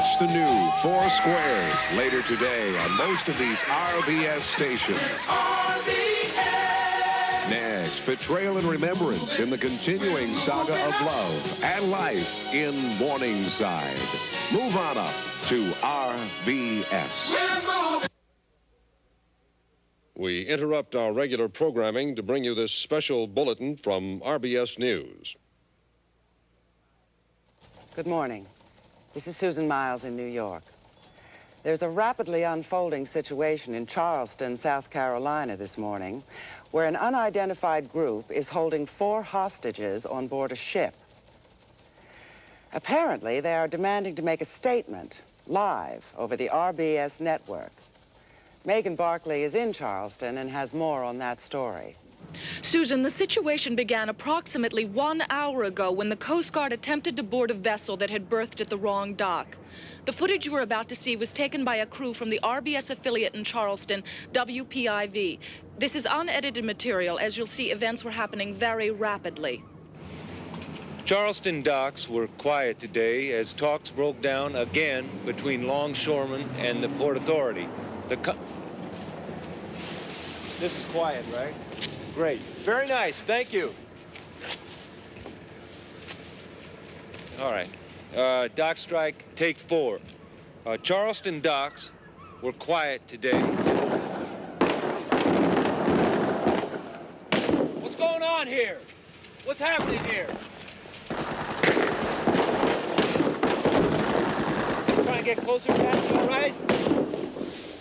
Watch the new Four Squares later today on most of these RBS stations. Next, betrayal and remembrance in the continuing saga of love and life in Morningside. Move on up to RBS. We interrupt our regular programming to bring you this special bulletin from RBS News. Good morning. This is Susan Miles in New York. There's a rapidly unfolding situation in Charleston, South Carolina this morning, where an unidentified group is holding 4 hostages on board a ship. Apparently, they are demanding to make a statement live over the RBS network. Megan Barkley is in Charleston and has more on that story. Susan, the situation began approximately 1 hour ago when the Coast Guard attempted to board a vessel that had berthed at the wrong dock. The footage you are about to see was taken by a crew from the RBS affiliate in Charleston, WPIV. This is unedited material. As you'll see, events were happening very rapidly. Charleston docks were quiet today as talks broke down again between longshoremen and the Port Authority. This is quiet, right? Great. Very nice. Thank you. All right. Dock strike, take 4. Charleston docks were quiet today. What's going on here? What's happening here? Trying to get closer, Captain, all right?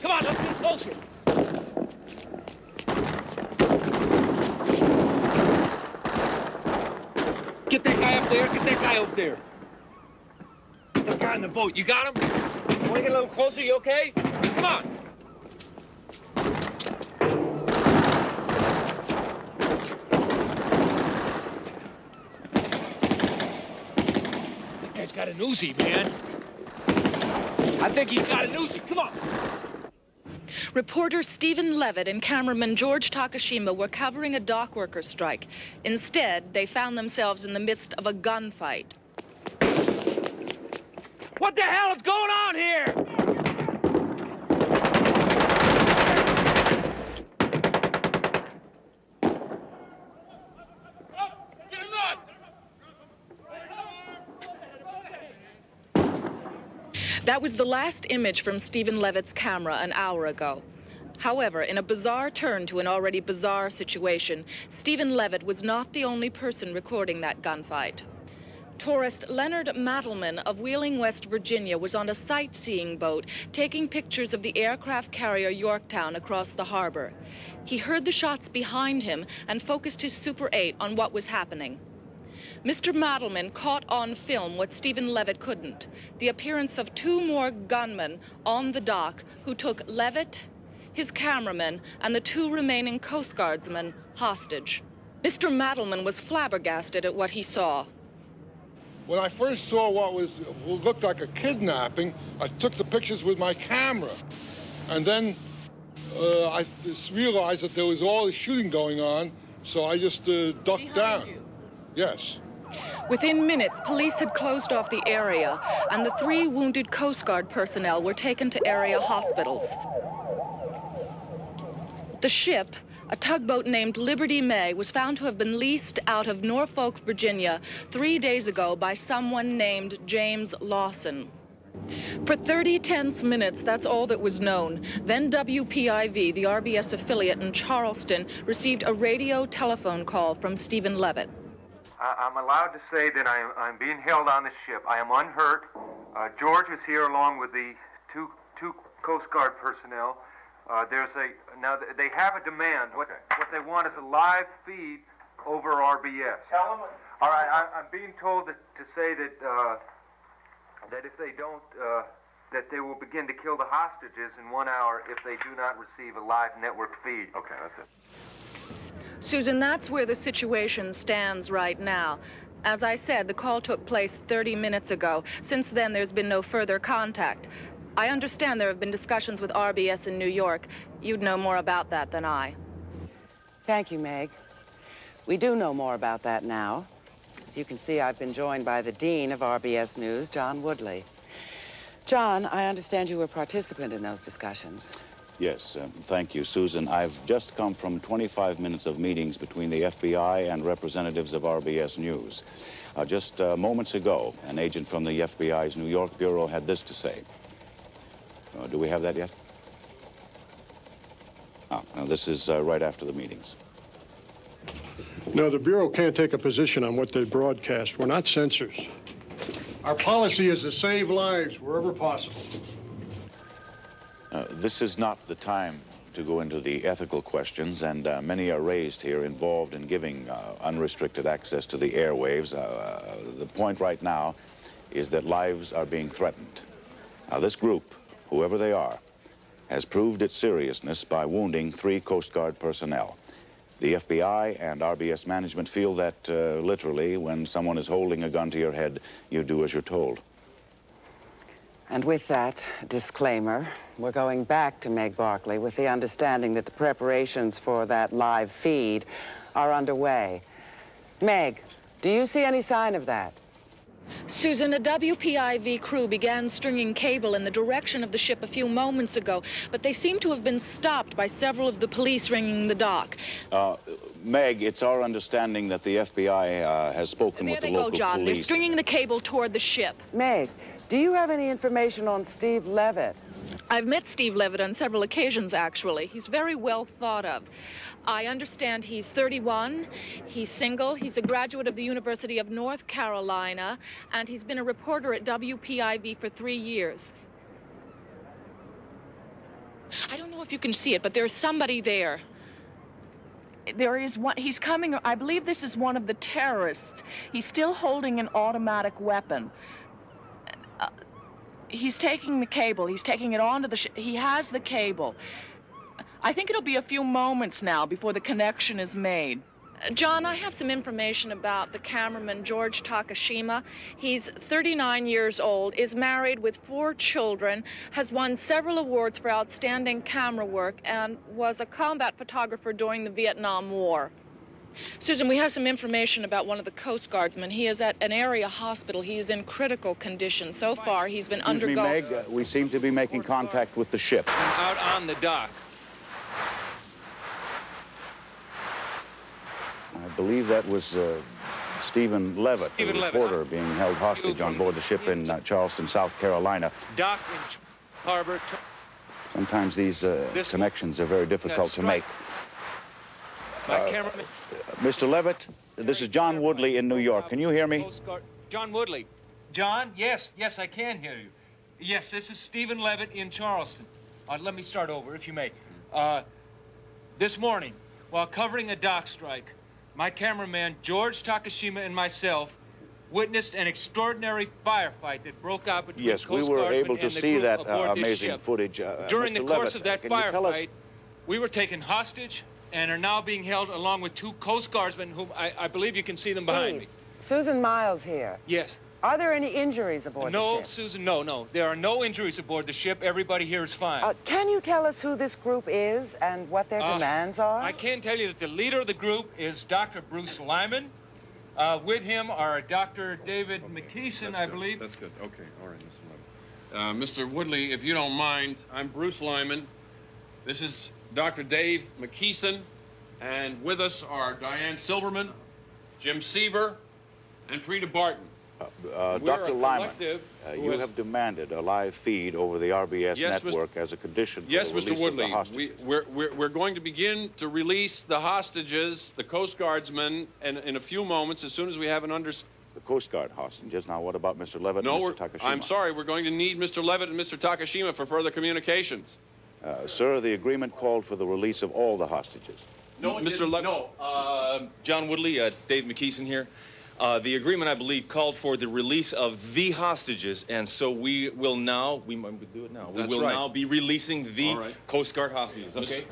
Come on, let's get closer. Get that guy up there, get that guy up there. Get that guy in the boat, you got him? Want to get a little closer, you okay? Come on. That guy's got an Uzi, man. I think he's got an Uzi, come on. Reporter Stephen Levitt and cameraman George Takashima were covering a dock worker strike. Instead, they found themselves in the midst of a gunfight. What the hell is going on here? That was the last image from Stephen Levitt's camera an hour ago. However, in a bizarre turn to an already bizarre situation, Stephen Levitt was not the only person recording that gunfight. Tourist Leonard Mattelman of Wheeling, West Virginia, was on a sightseeing boat taking pictures of the aircraft carrier Yorktown across the harbor. He heard the shots behind him and focused his Super 8 on what was happening. Mr. Mattelman caught on film what Stephen Levitt couldn't, the appearance of 2 more gunmen on the dock who took Levitt, his cameraman, and the 2 remaining Coast Guardsmen hostage. Mr. Mattelman was flabbergasted at what he saw. When I first saw what looked like a kidnapping, I took the pictures with my camera. And then I just realized that there was all this shooting going on, so I just ducked down. You? Yes. Within minutes, police had closed off the area, and the 3 wounded Coast Guard personnel were taken to area hospitals. The ship, a tugboat named Liberty May, was found to have been leased out of Norfolk, Virginia, 3 days ago by someone named James Lawson. For 30 tense minutes, that's all that was known. Then WPIV, the RBS affiliate in Charleston, received a radio telephone call from Stephen Levitt. I'm allowed to say that I'm being held on the ship. I am unhurt. George is here along with the two Coast Guard personnel. Now they have a demand. What they want is a live feed over RBS. Tell them. All right, I'm being told to say that that if they don't, that they will begin to kill the hostages in 1 hour if they do not receive a live network feed. Okay, that's it. Susan, that's where the situation stands right now. As I said, the call took place 30 minutes ago. Since then, there's been no further contact. I understand there have been discussions with RBS in New York. You'd know more about that than I. Thank you, Meg. We do know more about that now. As you can see, I've been joined by the Dean of RBS News, John Woodley. John, I understand you were a participant in those discussions. Yes, thank you, Susan. I've just come from 25 minutes of meetings between the FBI and representatives of RBS News. Just moments ago, an agent from the FBI's New York Bureau had this to say. Do we have that yet? This is right after the meetings. No, the Bureau can't take a position on what they broadcast. We're not censors. Our policy is to save lives wherever possible. This is not the time to go into the ethical questions, and many are raised here involved in giving unrestricted access to the airwaves. The point right now is that lives are being threatened. Now, this group, whoever they are, has proved its seriousness by wounding 3 Coast Guard personnel. The FBI and RBS management feel that literally, when someone is holding a gun to your head, you do as you're told. And with that disclaimer, we're going back to Meg Barkley with the understanding that the preparations for that live feed are underway. Meg, do you see any sign of that? Susan, a WPIV crew began stringing cable in the direction of the ship a few moments ago, but they seem to have been stopped by several of the police ringing the dock. Meg, it's our understanding that the FBI has spoken with the local police. There they go, John. police. They're stringing the cable toward the ship. Meg, do you have any information on Steve Levitt? I've met Steve Levitt on several occasions, actually. He's very well thought of. I understand he's 31, he's single, he's a graduate of the University of North Carolina, and he's been a reporter at WPIV for 3 years. I don't know if you can see it, but there's somebody there. There is one, he's coming, I believe this is one of the terrorists. He's still holding an automatic weapon. He's taking the cable, he's taking it onto the ship. He has the cable. I think it'll be a few moments now before the connection is made. John, I have some information about the cameraman, George Takashima. He's 39 years old, is married with 4 children, has won several awards for outstanding camera work, and was a combat photographer during the Vietnam War. Susan, we have some information about one of the Coast Guardsmen. He is at an area hospital. He is in critical condition. So far, he's been undergoing... Excuse me, Meg, we seem to be making contact with the ship. I'm out on the dock. I believe that was Stephen Levitt, the reporter being held hostage on board the ship in Charleston, South Carolina. Dock in harbor. Sometimes these connections are very difficult to make. Mr. Levitt, this is John Woodley in New York. Can you hear me? John Woodley. John, yes, I can hear you. Yes, this is Stephen Levitt in Charleston. Let me start over, if you may. This morning, while covering a dock strike, my cameraman, George Takashima, and myself witnessed an extraordinary firefight that broke out between Yes, we were able to see that amazing footage. During the course of that firefight, we were taken hostage and are now being held along with 2 Coast Guardsmen, whom I believe you can see them behind me. Susan Miles here. Yes. Are there any injuries aboard the ship? No, Susan, no. There are no injuries aboard the ship. Everybody here is fine. Can you tell us who this group is and what their demands are? I can tell you that the leader of the group is Dr. Bruce Lyman. With him are Dr. David McKeeson, I believe. That's good. Okay. All right, Mr. Lyman. Mr. Woodley, if you don't mind, I'm Bruce Lyman. This is Dr. Dave McKeeson. And with us are Diane Silverman, Jim Seaver, and Frida Barton. Dr. Lyman, you have demanded a live feed over the RBS network as a condition for the release Mr. Woodley. of the hostages. We're going to begin to release the hostages, the Coast Guardsmen, in a few moments, as soon as we have an understanding. The Coast Guard hostages. Now, what about Mr. Levitt and Mr. Takashima? I'm sorry. We're going to need Mr. Levitt and Mr. Takashima for further communications. Sir, the agreement called for the release of all the hostages. No, Mr. Levitt. No. John Woodley, Dave McKeeson here. The agreement, I believe, called for the release of the hostages, and so we will now, we might do it now. We will now be releasing the Coast Guard hostages, okay?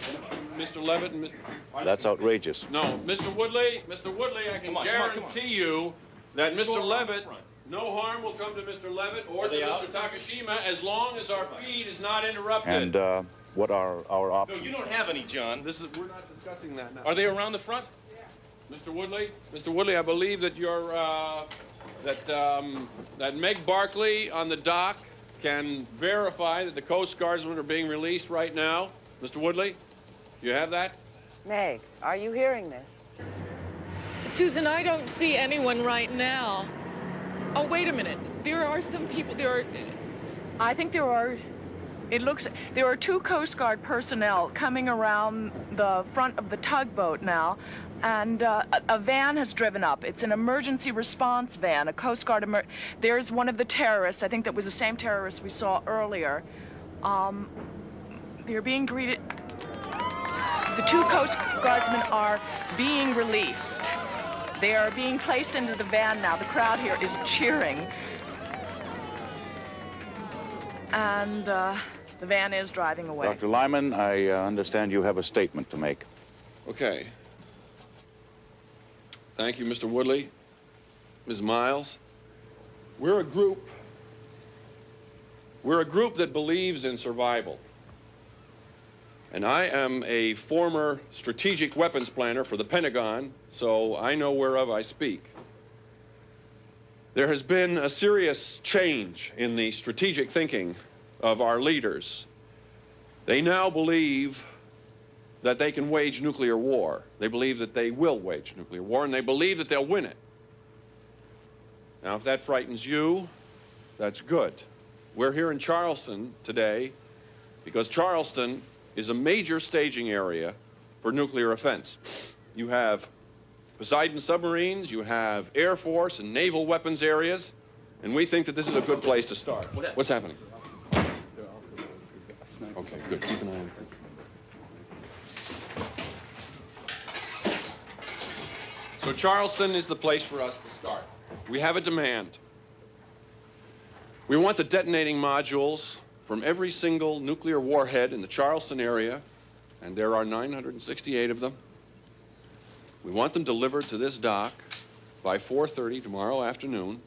Mr. Levitt and Mr. That's outrageous. No, Mr. Woodley, I can guarantee you that Mr. Levitt, no harm will come to Mr. Levitt or to Mr. Takashima as long as our feed is not interrupted. And what are our options? No, you don't have any, John. We're not discussing that now. Are they around the front? Mr. Woodley, I believe that you're, that Meg Barkley on the dock can verify that the Coast Guardsmen are being released right now. Mr. Woodley, do you have that? Meg, are you hearing this? Susan, I don't see anyone right now. Oh, wait a minute. There are some people, I think there are two Coast Guard personnel coming around the front of the tugboat now, and a van has driven up. It's an emergency response van, a Coast Guard there's one of the terrorists, I think that was the same terrorist we saw earlier. They're being greeted. The two Coast Guardsmen are being released. They are being placed into the van now. The crowd here is cheering. And the van is driving away. Dr. Lyman, I understand you have a statement to make. Okay. Thank you, Mr. Woodley. Ms. Miles. We're a group that believes in survival. And I am a former strategic weapons planner for the Pentagon, so I know whereof I speak. There has been a serious change in the strategic thinking of our leaders. They now believe that they can wage nuclear war. They believe that they will wage nuclear war, and they believe that they'll win it. Now, if that frightens you, that's good. We're here in Charleston today because Charleston is a major staging area for nuclear offense. You have Poseidon submarines, you have Air Force and naval weapons areas, and we think that this is a good place to start. What's happening? Okay, good. Keep an eye on it. So Charleston is the place for us to start. We have a demand. We want the detonating modules from every single nuclear warhead in the Charleston area, and there are 968 of them. We want them delivered to this dock by 4:30 tomorrow afternoon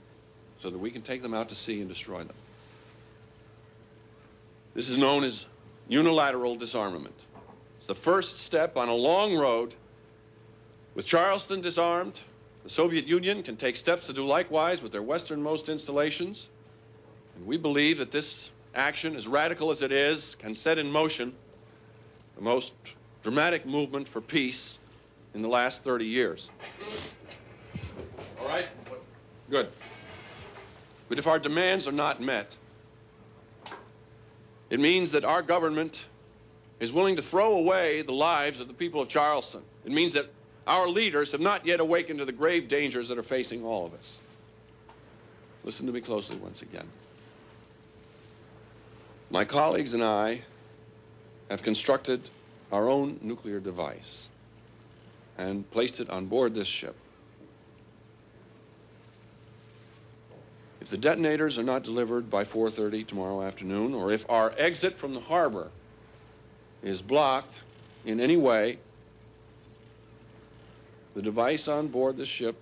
so that we can take them out to sea and destroy them. This is known as unilateral disarmament. It's the first step on a long road. With Charleston disarmed, the Soviet Union can take steps to do likewise with their westernmost installations. And we believe that this action, as radical as it is, can set in motion the most dramatic movement for peace in the last 30 years. All right? Good. But if our demands are not met, it means that our government is willing to throw away the lives of the people of Charleston. It means that our leaders have not yet awakened to the grave dangers that are facing all of us. Listen to me closely once again. My colleagues and I have constructed our own nuclear device and placed it on board this ship. If the detonators are not delivered by 4:30 tomorrow afternoon, or if our exit from the harbor is blocked in any way, the device on board the ship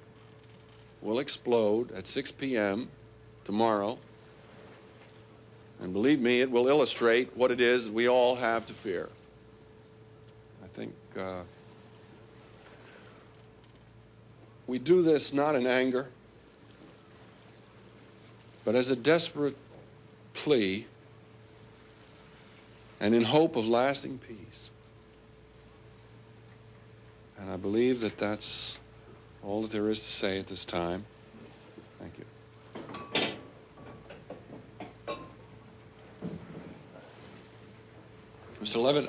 will explode at 6 p.m. tomorrow. And believe me, it will illustrate what it is that we all have to fear. I think we do this not in anger, but as a desperate plea and in hope of lasting peace. And I believe that that's all that there is to say at this time. Thank you. Mr. Levitt,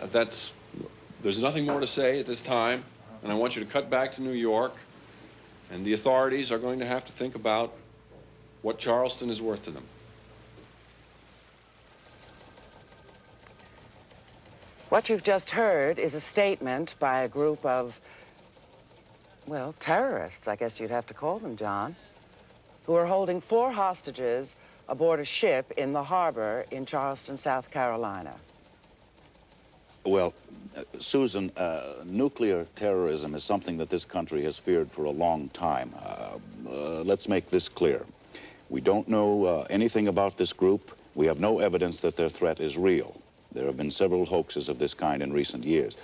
there's nothing more to say at this time, and I want you to cut back to New York, and the authorities are going to have to think about what Charleston is worth to them. What you've just heard is a statement by a group of, well, terrorists, I guess you'd have to call them, John, who are holding 4 hostages aboard a ship in the harbor in Charleston, South Carolina. Well, Susan, nuclear terrorism is something that this country has feared for a long time. Let's make this clear. We don't know anything about this group. We have no evidence that their threat is real. There have been several hoaxes of this kind in recent years.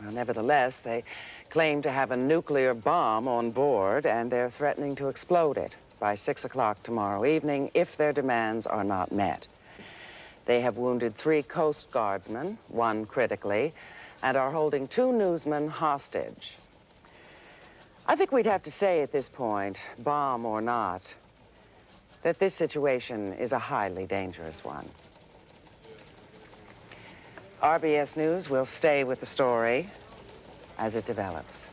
Well, nevertheless, they claim to have a nuclear bomb on board, and they're threatening to explode it by 6 o'clock tomorrow evening if their demands are not met. They have wounded 3 Coast Guardsmen, 1 critically, and are holding 2 newsmen hostage. I think we'd have to say at this point, bomb or not, that this situation is a highly dangerous one. RBS News will stay with the story as it develops.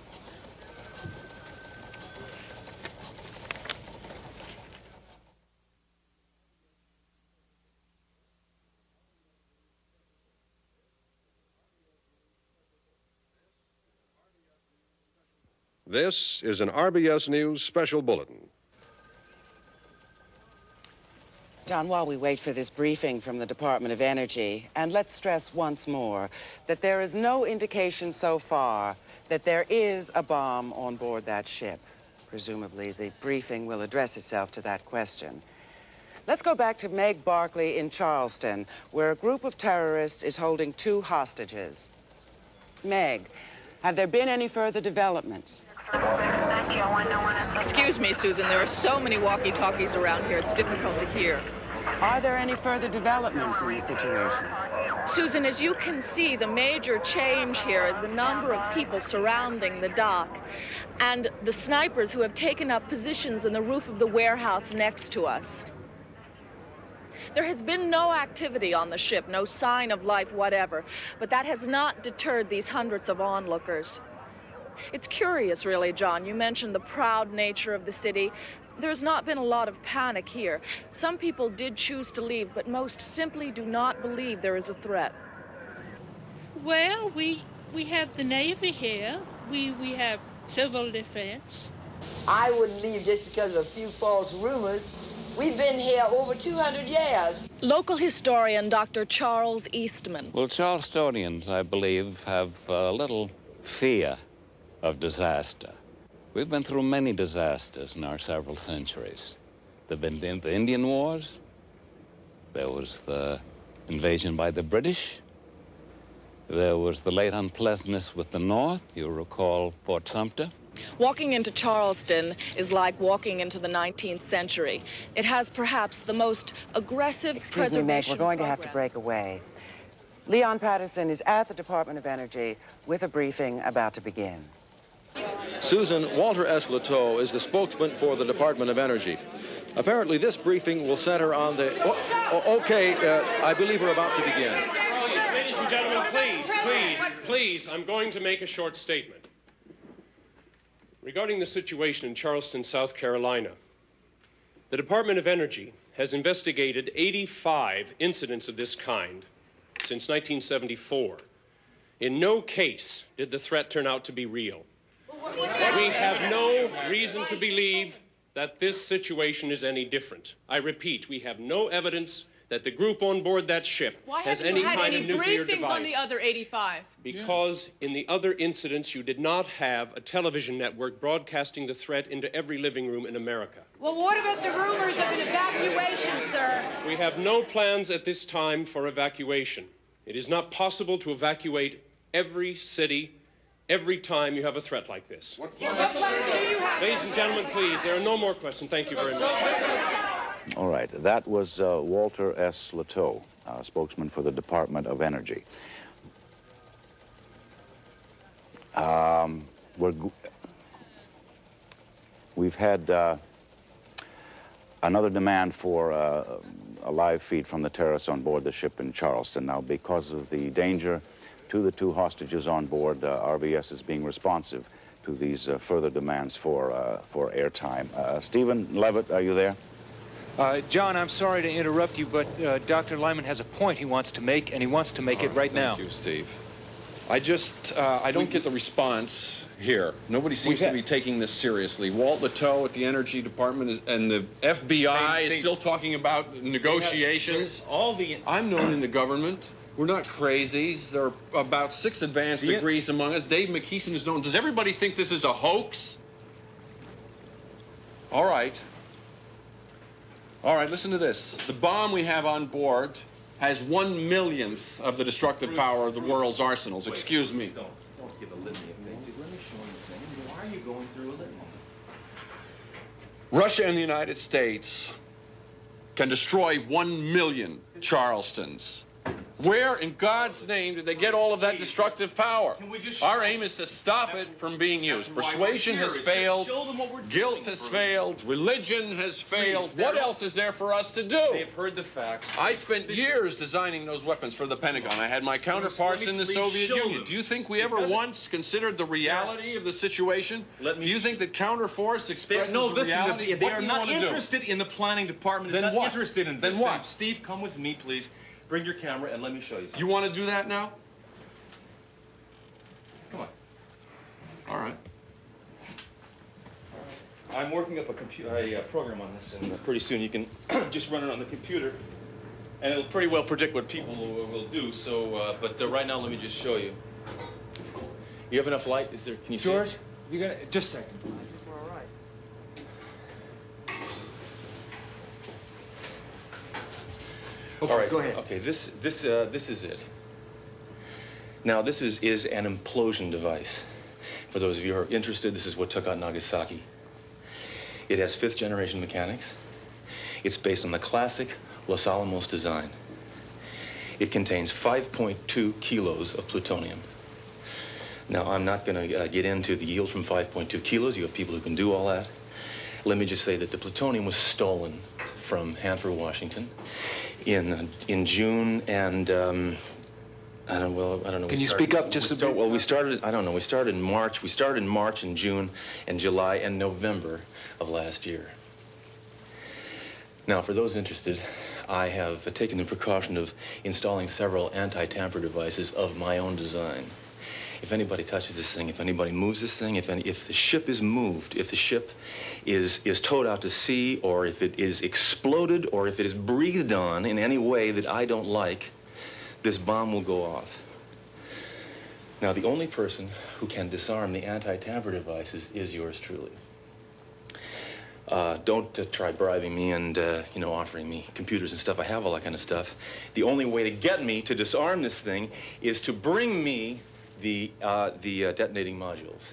This is an RBS News special bulletin. John, while we wait for this briefing from the Department of Energy, and let's stress once more that there is no indication so far that there is a bomb on board that ship. Presumably, the briefing will address itself to that question. Let's go back to Meg Barkley in Charleston, where a group of terrorists is holding 2 hostages. Meg, have there been any further developments? Excuse me, Susan, there are so many walkie-talkies around here, it's difficult to hear. Are there any further developments in the situation? Susan, as you can see, the major change here is the number of people surrounding the dock and the snipers who have taken up positions in the roof of the warehouse next to us. There has been no activity on the ship, no sign of life whatever, but that has not deterred these hundreds of onlookers. It's curious, really, John. You mentioned the proud nature of the city. There's not been a lot of panic here. Some people did choose to leave, but most simply do not believe there is a threat. Well, we have the Navy here. We have civil defense. I wouldn't leave just because of a few false rumors. We've been here over 200 years. Local historian Dr. Charles Eastman. Well, Charlestonians, I believe, have a little fear of disaster. We've been through many disasters in our several centuries. There have been the Indian Wars. There was the invasion by the British. There was the late unpleasantness with the North. You recall Fort Sumter. Walking into Charleston is like walking into the 19th century. It has perhaps the most aggressive Excuse me, Meg, we're going to have to break away. Leon Patterson is at the Department of Energy with a briefing about to begin. Susan, Walter S. Leteau is the spokesman for the Department of Energy. Apparently, this briefing will center on the... I believe we're about to begin. Oh, yes, ladies and gentlemen, please, I'm going to make a short statement. Regarding the situation in Charleston, South Carolina, the Department of Energy has investigated 85 incidents of this kind since 1974. In no case did the threat turn out to be real. We have no reason to believe that this situation is any different. I repeat, we have no evidence that the group on board that ship has any kind of nuclear device. Why haven't you had any briefings on the other 85? Because in the other incidents, you did not have a television network broadcasting the threat into every living room in America. Well, what about the rumors of an evacuation, sir? We have no plans at this time for evacuation. It is not possible to evacuate every city every time you have a threat like this. What plans do you have? Ladies and gentlemen, please, there are no more questions. Thank you very much. All right, that was Walter S. Leteau, spokesman for the Department of Energy. We've had another demand for a live feed from the terrorists on board the ship in Charleston. Now, because of the danger to the 2 hostages on board, RBS is being responsive to these further demands for airtime. Stephen Levitt, are you there? John, I'm sorry to interrupt you, but Dr. Lyman has a point he wants to make, and he wants to make it right now. Thank you, Steve. I don't get the response here. Nobody seems to be taking this seriously. Walt Leteau at the Energy Department and the FBI is still talking about negotiations. I'm known in the government. We're not crazies. There are about 6 advanced degrees among us. Dave McKeeson is known. Does everybody think this is a hoax? All right. All right, listen to this. The bomb we have on board has 1/1,000,000th of the destructive power of the world's arsenals. Excuse me. Don't give a litany of things. Let me show you a thing. Why are you going through a litany? Russia and the United States can destroy 1,000,000 Charlestons. Where in God's name did they get all of that destructive power? Our aim is to stop it from being used. Persuasion has failed. Guilt has failed. Religion has failed. What else is there for us to do? They've heard the facts. I spent years designing those weapons for the Pentagon. I had my counterparts in the Soviet Union. Do you think we ever once considered the reality of the situation? Do you think that counterforce expresses the reality? They are not interested in the planning department. They're not interested in this. Then what? Steve, come with me, please. Bring your camera and let me show you something. You want to do that now? Come on. All right. I'm working up a program on this, and pretty soon you can just run it on the computer, and it'll pretty well predict what people will do. So, but right now, let me just show you. You have enough light? Is there? Can you see? George, you got just a second. I think we're all right. Okay, all right, go ahead. Okay, this is it. Now, this is an implosion device. For those of you who are interested, this is what took out Nagasaki. It has 5th-generation mechanics. It's based on the classic Los Alamos design. It contains 5.2 kilos of plutonium. Now, I'm not going to get into the yield from 5.2 kilos. You have people who can do all that. Let me just say that the plutonium was stolen from Hanford, Washington, in June, and I don't know. Can you speak up just a bit? Well, we started. I don't know. We started in March. We started in March and June and July and November of last year. Now, for those interested, I have taken the precaution of installing several anti-tamper devices of my own design. If anybody touches this thing, if anybody moves this thing, if the ship is moved, if the ship is towed out to sea, or if it is exploded, or if it is breathed on in any way that I don't like, this bomb will go off. Now, the only person who can disarm the anti-tamper devices is yours truly. Don't try bribing me and, offering me computers and stuff. I have all that kind of stuff. The only way to get me to disarm this thing is to bring me the detonating modules.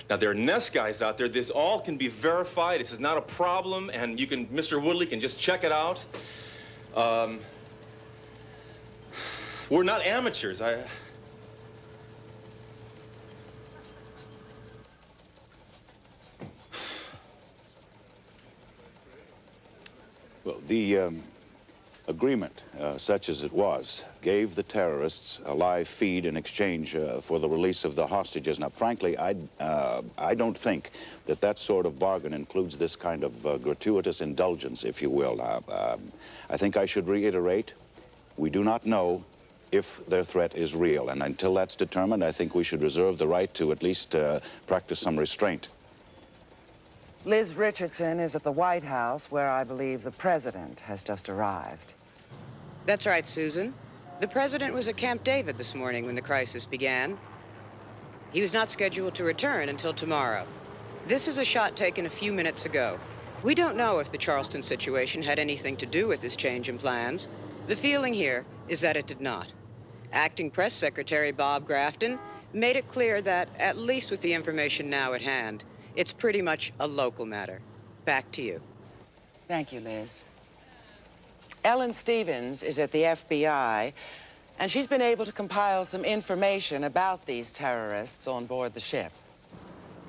Now, there are NEST guys out there. This all can be verified. This is not a problem, and Mr. Woodley can just check it out. We're not amateurs. Well, the agreement, such as it was, gave the terrorists a live feed in exchange for the release of the hostages. Now, frankly, I don't think that sort of bargain includes this kind of gratuitous indulgence, if you will. I think I should reiterate, we do not know if their threat is real, and until that's determined, I think we should reserve the right to at least practice some restraint. Liz Richardson is at the White House, where I believe the president has just arrived. That's right, Susan. The president was at Camp David this morning when the crisis began. He was not scheduled to return until tomorrow. This is a shot taken a few minutes ago. We don't know if the Charleston situation had anything to do with this change in plans. The feeling here is that it did not. Acting Press Secretary Bob Grafton made it clear that, at least with the information now at hand, it's pretty much a local matter. Back to you. Thank you, Liz. Ellen Stevens is at the FBI, and she's been able to compile some information about these terrorists on board the ship.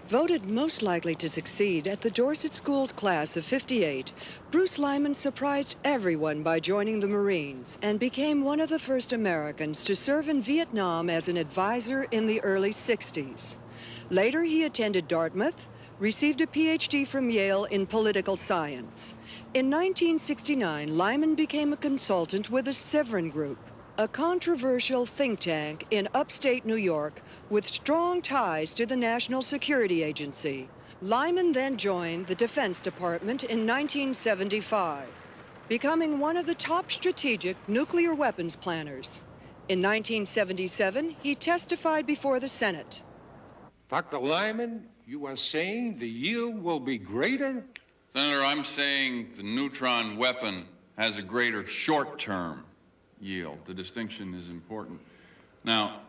Voted most likely to succeed at the Dorset School's class of '58, Bruce Lyman surprised everyone by joining the Marines and became one of the first Americans to serve in Vietnam as an advisor in the early '60s. Later, he attended Dartmouth, received a PhD from Yale in political science. In 1969, Lyman became a consultant with the Severin Group, a controversial think tank in upstate New York with strong ties to the National Security Agency. Lyman then joined the Defense Department in 1975, becoming one of the top strategic nuclear weapons planners. In 1977, he testified before the Senate. Dr. Lyman, you are saying the yield will be greater? Senator, I'm saying the neutron weapon has a greater short-term yield. The distinction is important. Now,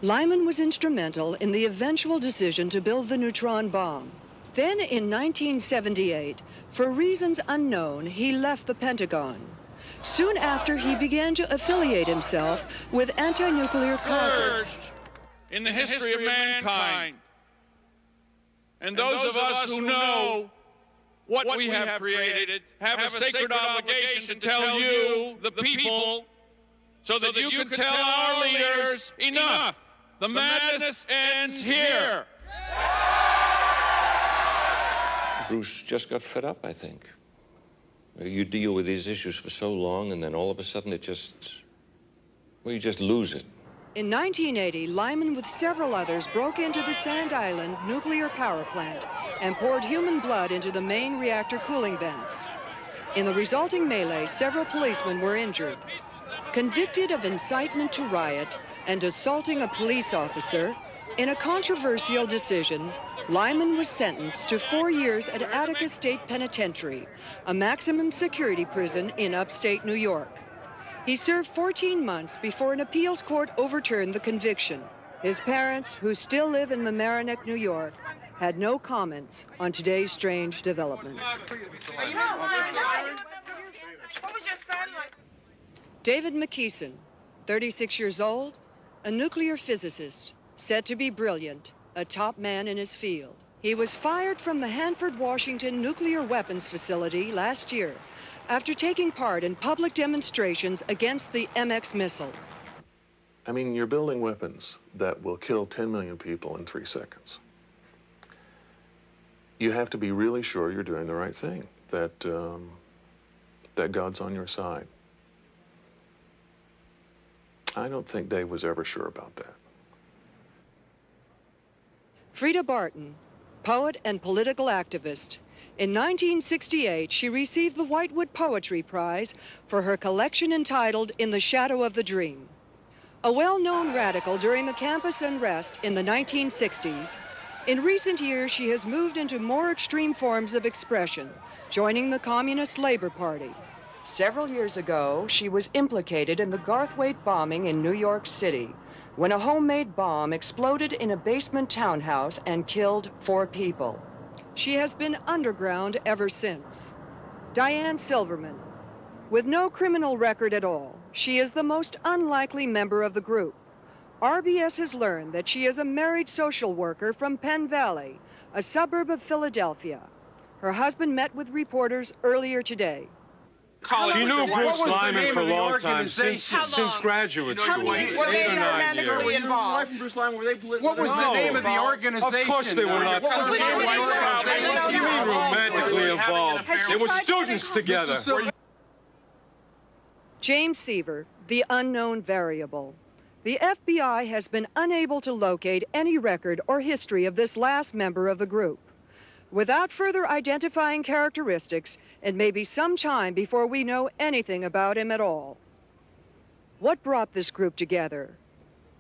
Lyman was instrumental in the eventual decision to build the neutron bomb. Then in 1978, for reasons unknown, he left the Pentagon. Soon after, he began to affiliate himself with anti-nuclear causes. In the history of mankind. And those of us who know what we have created have a sacred obligation to tell you, the people, so that you can tell our leaders, enough. The madness ends here. Bruce just got fed up, I think. You deal with these issues for so long, and then all of a sudden it just, well, you just lose it. In 1980, Lyman with several others broke into the Sand Island nuclear power plant and poured human blood into the main reactor cooling vents. In the resulting melee, several policemen were injured. Convicted of incitement to riot and assaulting a police officer, in a controversial decision, Lyman was sentenced to 4 years at Attica State Penitentiary, a maximum security prison in upstate New York. He served 14 months before an appeals court overturned the conviction. His parents, who still live in Mamaroneck, New York, had no comments on today's strange developments. David McKeeson, 36 years old, a nuclear physicist, said to be brilliant, a top man in his field. He was fired from the Hanford, Washington nuclear weapons facility last year after taking part in public demonstrations against the MX missile. I mean, you're building weapons that will kill 10 million people in 3 seconds. You have to be really sure you're doing the right thing, that God's on your side. I don't think Dave was ever sure about that. Frida Barton, poet and political activist. In 1968, she received the Whitewood Poetry Prize for her collection entitled In the Shadow of the Dream. A well-known radical during the campus unrest in the 1960s, in recent years she has moved into more extreme forms of expression, joining the Communist Labor Party. Several years ago, she was implicated in the Garthwaite bombing in New York City, when a homemade bomb exploded in a basement townhouse and killed 4 people. She has been underground ever since. Diane Silverman. With no criminal record at all, she is the most unlikely member of the group. RBS has learned that she is a married social worker from Penn Valley, a suburb of Philadelphia. Her husband met with reporters earlier today. She knew Bruce Lyman for a long time, since graduate school. Were they romantically involved? What was the name of the organization? Of course they were not. What was the name of the organization? What do you mean romantically involved? They were students together. James Seaver, the unknown variable. The FBI has been unable to locate any record or history of this last member of the group. Without further identifying characteristics, it may be some time before we know anything about him at all. What brought this group together?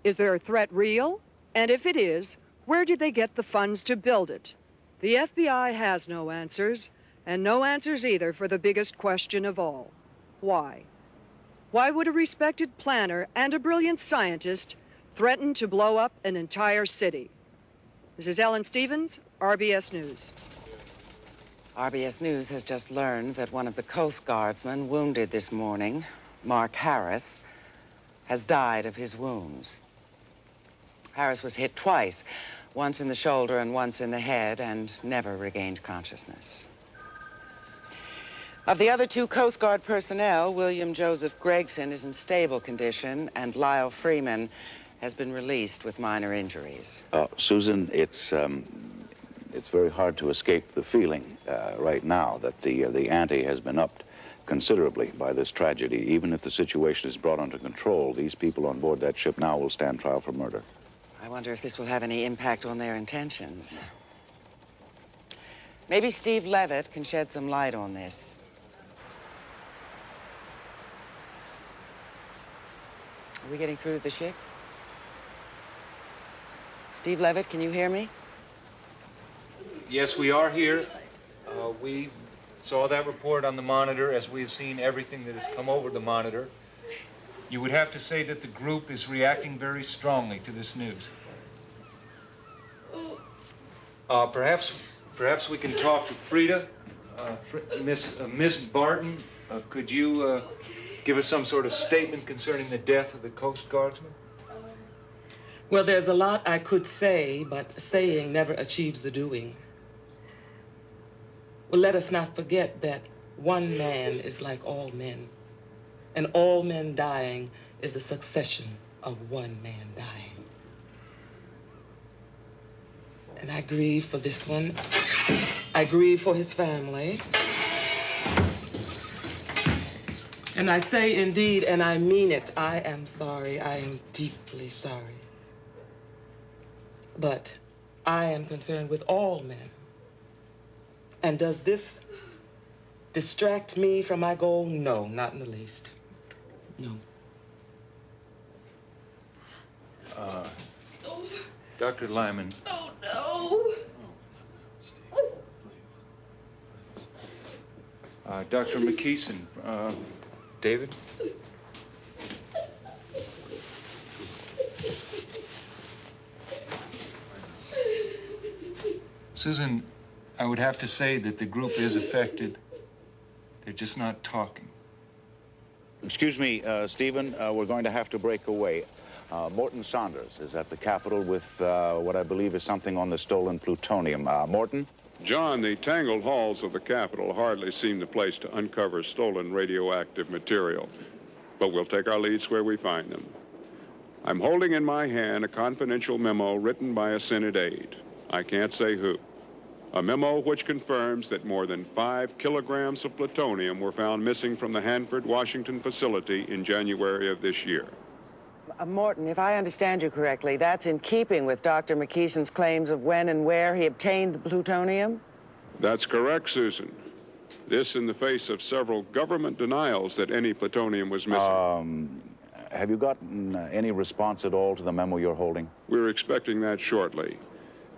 Is their threat real? And if it is, where did they get the funds to build it? The FBI has no answers, and no answers either for the biggest question of all. Why? Why would a respected planner and a brilliant scientist threaten to blow up an entire city? This is Ellen Stevens, RBS News. RBS News has just learned that one of the Coast Guardsmen wounded this morning, Mark Harris, has died of his wounds. Harris was hit twice, once in the shoulder and once in the head, and never regained consciousness. Of the other 2 Coast Guard personnel, William Joseph Gregson is in stable condition, and Lyle Freeman has been released with minor injuries. Susan, it's very hard to escape the feeling right now that the ante has been upped considerably by this tragedy. Even if the situation is brought under control, these people on board that ship now will stand trial for murder. I wonder if this will have any impact on their intentions. Maybe Steve Levitt can shed some light on this. Are we getting through to the ship? Steve Levitt, can you hear me? Yes, we are here. We saw that report on the monitor, as we've seen everything that has come over the monitor. You would have to say that the group is reacting very strongly to this news. Perhaps we can talk to Frida, Miss Barton. Could you give us some sort of statement concerning the death of the Coast Guardsman? Well, there's a lot I could say, but saying never achieves the doing. Well, let us not forget that one man is like all men, and all men dying is a succession of one man dying. And I grieve for this one. I grieve for his family. And I say indeed, and I mean it, I am sorry. I am deeply sorry. But I am concerned with all men. And does this distract me from my goal? No, not in the least. No. Dr. Lyman. Oh, no. Dr. McKeeson. David? Susan, I would have to say that the group is affected. They're just not talking. Excuse me, Stephen, we're going to have to break away. Morton Saunders is at the Capitol with what I believe is something on the stolen plutonium. Morton? John, the tangled halls of the Capitol hardly seem the place to uncover stolen radioactive material, but we'll take our leads where we find them. I'm holding in my hand a confidential memo written by a Senate aide. I can't say who. A memo which confirms that more than 5 kilograms of plutonium were found missing from the Hanford, Washington facility in January of this year. Morton, if I understand you correctly, that's in keeping with Dr. McKeeson's claims of when and where he obtained the plutonium? That's correct, Susan. This in the face of several government denials that any plutonium was missing. Have you gotten any response at all to the memo you're holding? We're expecting that shortly.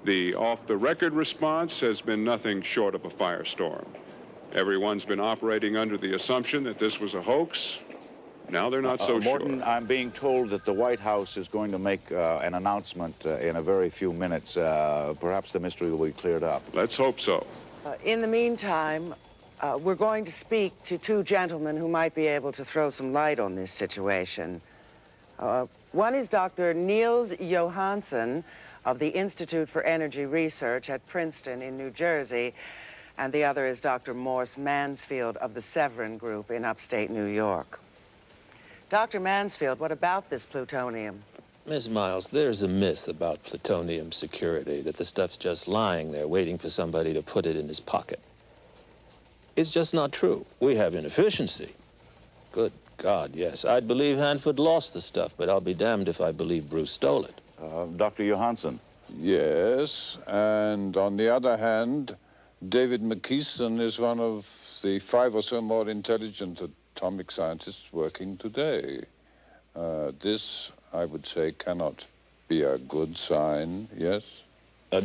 The off-the-record response has been nothing short of a firestorm. Everyone's been operating under the assumption that this was a hoax. Now they're not so Morton, sure. I'm being told that the White House is going to make an announcement in a very few minutes. Perhaps the mystery will be cleared up. Let's hope so. In the meantime, we're going to speak to 2 gentlemen who might be able to throw some light on this situation. One is Dr. Niels Johansson of the Institute for Energy Research at Princeton in New Jersey, and the other is Dr. Morse Mansfield of the Severin Group in upstate New York. Dr. Mansfield, what about this plutonium? Miss Miles, there's a myth about plutonium security, that the stuff's just lying there waiting for somebody to put it in his pocket. It's just not true. We have inefficiency. Good God, yes. I'd believe Hanford lost the stuff, but I'll be damned if I believe Bruce stole it. Dr. Johansson. Yes, and on the other hand, David McKeeson is one of the 5 or so more intelligent atomic scientists working today. This, I would say, cannot be a good sign, yes?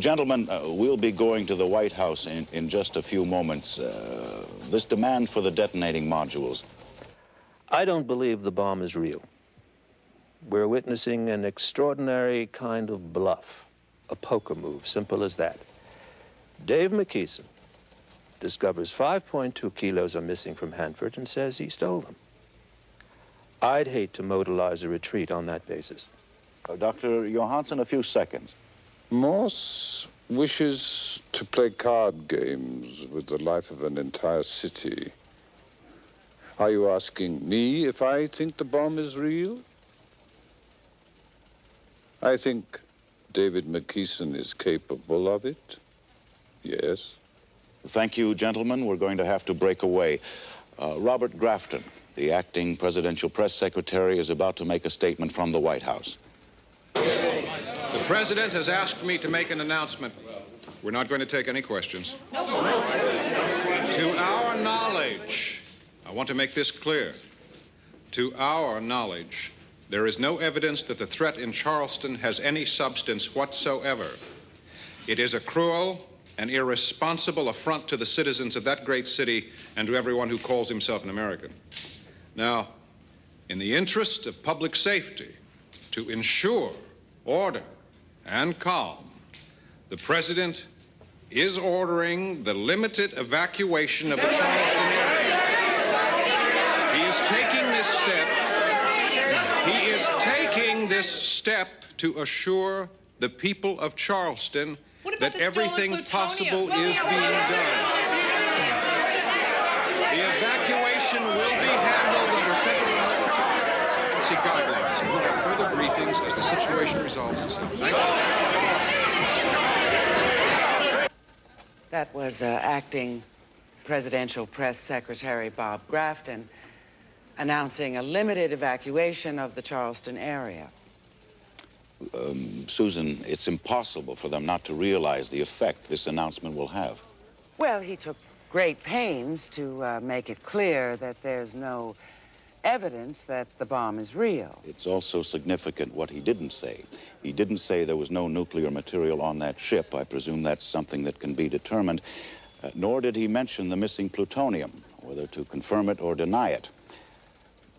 Gentlemen, we'll be going to the White House in just a few moments. This demand for the detonating modules. I don't believe the bomb is real. We're witnessing an extraordinary kind of bluff, a poker move, simple as that. Dave McKeeson discovers 5.2 kilos are missing from Hanford and says he stole them. I'd hate to modelize a retreat on that basis. Dr. Johansson, a few seconds. Morse wishes to play card games with the life of an entire city. Are you asking me if I think the bomb is real? I think David McKeeson is capable of it, yes. Thank you, gentlemen. We're going to have to break away. Robert Grafton, the acting presidential press secretary, is about to make a statement from the White House. The president has asked me to make an announcement. We're not going to take any questions. To our knowledge, I want to make this clear. To our knowledge, there is no evidence that the threat in Charleston has any substance whatsoever. It is a cruel and irresponsible affront to the citizens of that great city and to everyone who calls himself an American. Now, in the interest of public safety, to ensure order and calm, the president is ordering the limited evacuation of the Charleston area. step to assure the people of Charleston that everything possible is being done. The evacuation will be handled under federal emergency guidelines, and we'll have further briefings as the situation resolves itself. Thank you. That was acting Presidential Press Secretary Bob Grafton announcing a limited evacuation of the Charleston area. Susan, it's impossible for them not to realize the effect this announcement will have. Well, he took great pains to make it clear that there's no evidence that the bomb is real. It's also significant what he didn't say. He didn't say there was no nuclear material on that ship. I presume that's something that can be determined. Nor did he mention the missing plutonium, whether to confirm it or deny it.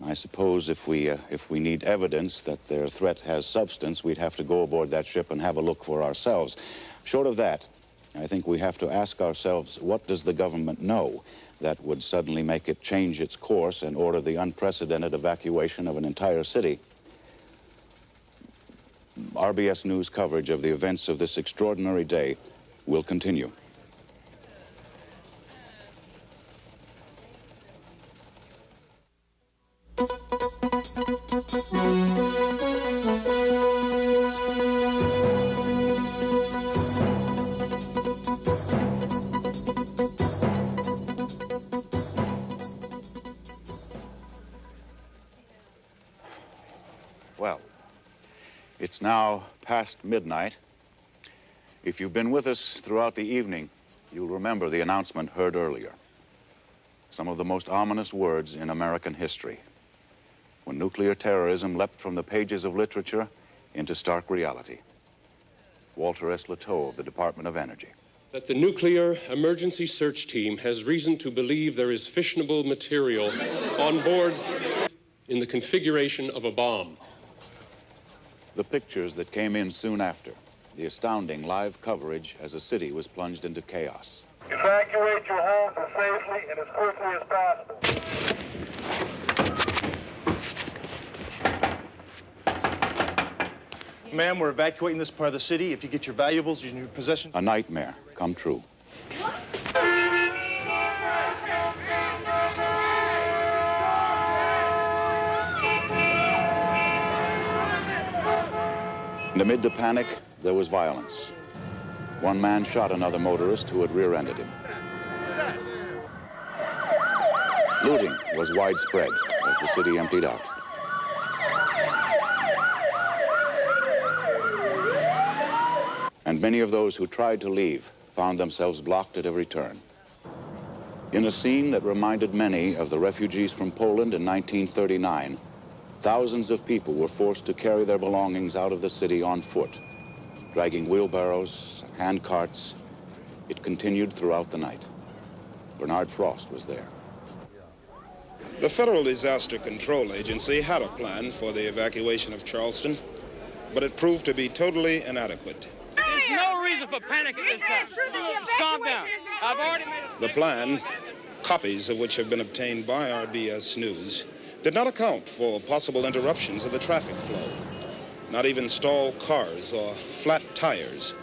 I suppose if we need evidence that their threat has substance, we'd have to go aboard that ship and have a look for ourselves. Short of that, I think we have to ask ourselves, what does the government know that would suddenly make it change its course and order the unprecedented evacuation of an entire city? RBS News coverage of the events of this extraordinary day will continue. Well, it's now past midnight. If you've been with us throughout the evening, you'll remember the announcement heard earlier. Some of the most ominous words in American history, when nuclear terrorism leapt from the pages of literature into stark reality. Walter S. Latow of the Department of Energy. That the Nuclear Emergency Search Team has reason to believe there is fissionable material on board in the configuration of a bomb. The pictures that came in soon after, the astounding live coverage as a city was plunged into chaos. Evacuate your homes as safely and as quickly as possible. Ma'am, we're evacuating this part of the city. If you get your valuables in your possession. A nightmare come true. And amid the panic, there was violence. One man shot another motorist who had rear-ended him. Looting was widespread as the city emptied out. And many of those who tried to leave found themselves blocked at every turn. In a scene that reminded many of the refugees from Poland in 1939, thousands of people were forced to carry their belongings out of the city on foot, dragging wheelbarrows, hand carts. It continued throughout the night. Bernard Frost was there. The Federal Disaster Control Agency had a plan for the evacuation of Charleston, but it proved to be totally inadequate. There's no reason for panic at this time. Just calm down. I've already made a... The plan, copies of which have been obtained by RBS News, did not account for possible interruptions of the traffic flow. Not even stalled cars or flat tires.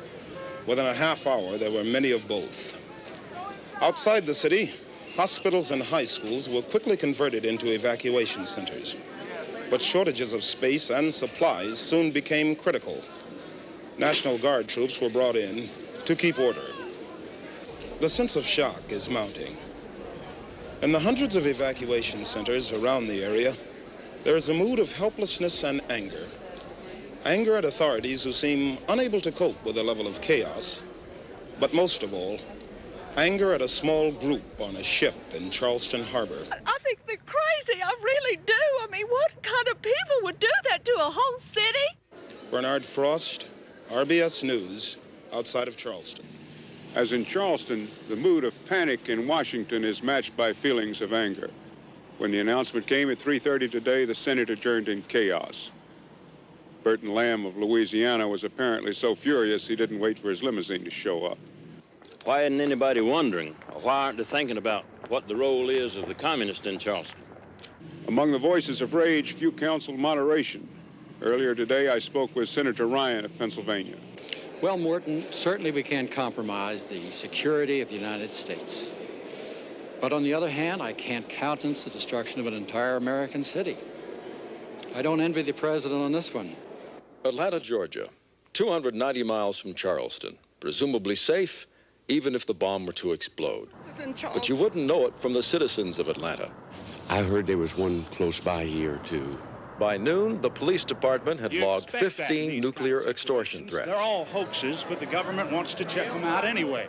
Within a half hour, there were many of both. Outside the city, hospitals and high schools were quickly converted into evacuation centers. But shortages of space and supplies soon became critical. National Guard troops were brought in to keep order. The sense of shock is mounting. In the hundreds of evacuation centers around the area, there is a mood of helplessness and anger. Anger at authorities who seem unable to cope with the level of chaos, but most of all, anger at a small group on a ship in Charleston Harbor. I think they're crazy, I really do. I mean, what kind of people would do that to a whole city? Bernard Frost, RBS News, outside of Charleston. As in Charleston, the mood of panic in Washington is matched by feelings of anger. When the announcement came at 3:30 today, the Senate adjourned in chaos. Burton Lamb of Louisiana was apparently so furious he didn't wait for his limousine to show up. Why isn't anybody wondering, or why aren't they thinking about what the role is of the communists in Charleston? Among the voices of rage, few counseled moderation. Earlier today, I spoke with Senator Ryan of Pennsylvania. Well, Morton, certainly we can't compromise the security of the United States. But on the other hand, I can't countenance the destruction of an entire American city. I don't envy the president on this one. Atlanta, Georgia, 290 miles from Charleston, presumably safe, even if the bomb were to explode. But you wouldn't know it from the citizens of Atlanta. I heard there was one close by here, too. By noon, the police department had logged 15 nuclear extortion threats. They're all hoaxes, but the government wants to check them out anyway.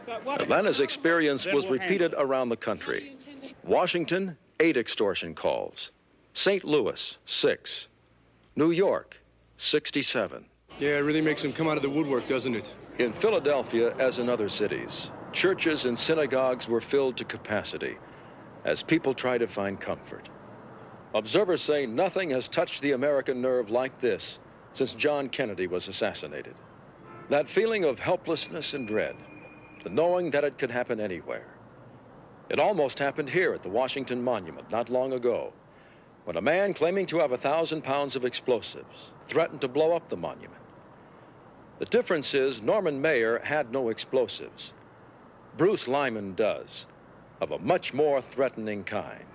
Atlanta's experience was repeated around the country. Washington, 8 extortion calls. St. Louis, 6. New York, 67. Yeah, it really makes them come out of the woodwork, doesn't it? In Philadelphia, as in other cities, churches and synagogues were filled to capacity as people try to find comfort. Observers say nothing has touched the American nerve like this since John Kennedy was assassinated. That feeling of helplessness and dread, the knowing that it could happen anywhere. It almost happened here at the Washington Monument not long ago, when a man claiming to have 1,000 pounds of explosives threatened to blow up the monument. The difference is Norman Maier had no explosives. Bruce Lyman does, of a much more threatening kind.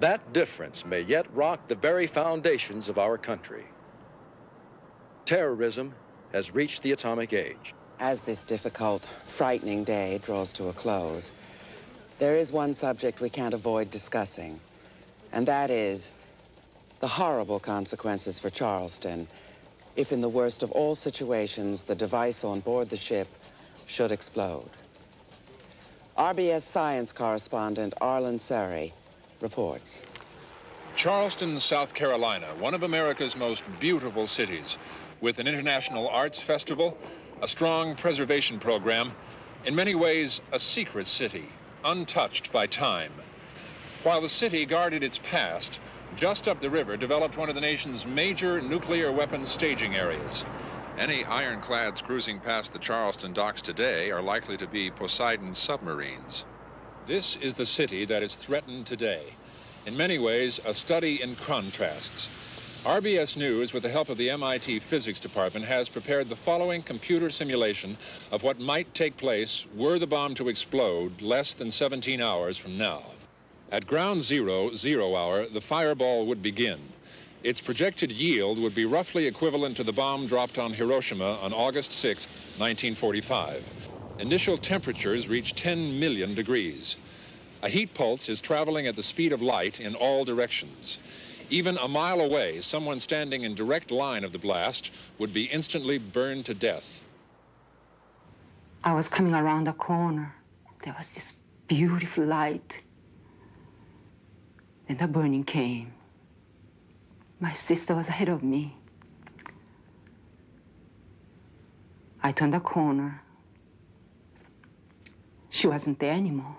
That difference may yet rock the very foundations of our country. Terrorism has reached the atomic age. As this difficult, frightening day draws to a close, there is one subject we can't avoid discussing, and that is the horrible consequences for Charleston if, in the worst of all situations, the device on board the ship should explode. RBS science correspondent Arlen Surrey reports. Charleston, South Carolina, one of America's most beautiful cities, with an international arts festival, a strong preservation program, in many ways a secret city, untouched by time. While the city guarded its past, just up the river developed one of the nation's major nuclear weapons staging areas. Any ironclads cruising past the Charleston docks today are likely to be Poseidon submarines. This is the city that is threatened today. In many ways, a study in contrasts. RBS News, with the help of the MIT Physics Department, has prepared the following computer simulation of what might take place were the bomb to explode less than 17 hours from now. At ground zero, 0 hour, the fireball would begin. Its projected yield would be roughly equivalent to the bomb dropped on Hiroshima on August 6, 1945. Initial temperatures reach 10 million degrees. A heat pulse is traveling at the speed of light in all directions. Even a mile away, someone standing in direct line of the blast would be instantly burned to death. I was coming around the corner. There was this beautiful light. Then the burning came. My sister was ahead of me. I turned the corner. She wasn't there anymore.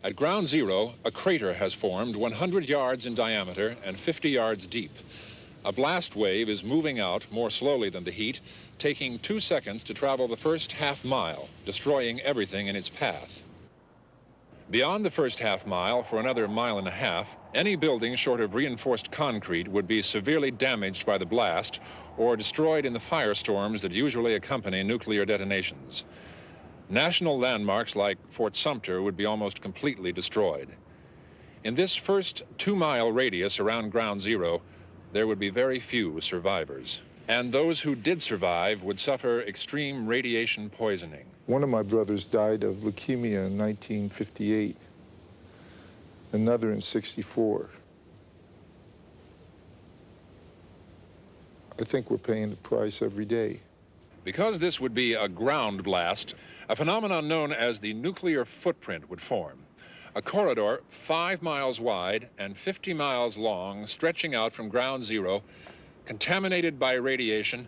At ground zero, a crater has formed 100 yards in diameter and 50 yards deep. A blast wave is moving out more slowly than the heat, taking 2 seconds to travel the first half mile, destroying everything in its path. Beyond the first half mile, for another mile and a half, any building short of reinforced concrete would be severely damaged by the blast or destroyed in the firestorms that usually accompany nuclear detonations. National landmarks like Fort Sumter would be almost completely destroyed. In this first 2-mile radius around ground zero, there would be very few survivors. And those who did survive would suffer extreme radiation poisoning. One of my brothers died of leukemia in 1958, another in 64. I think we're paying the price every day. Because this would be a ground blast, a phenomenon known as the nuclear footprint would form. A corridor 5 miles wide and 50 miles long, stretching out from ground zero, contaminated by radiation,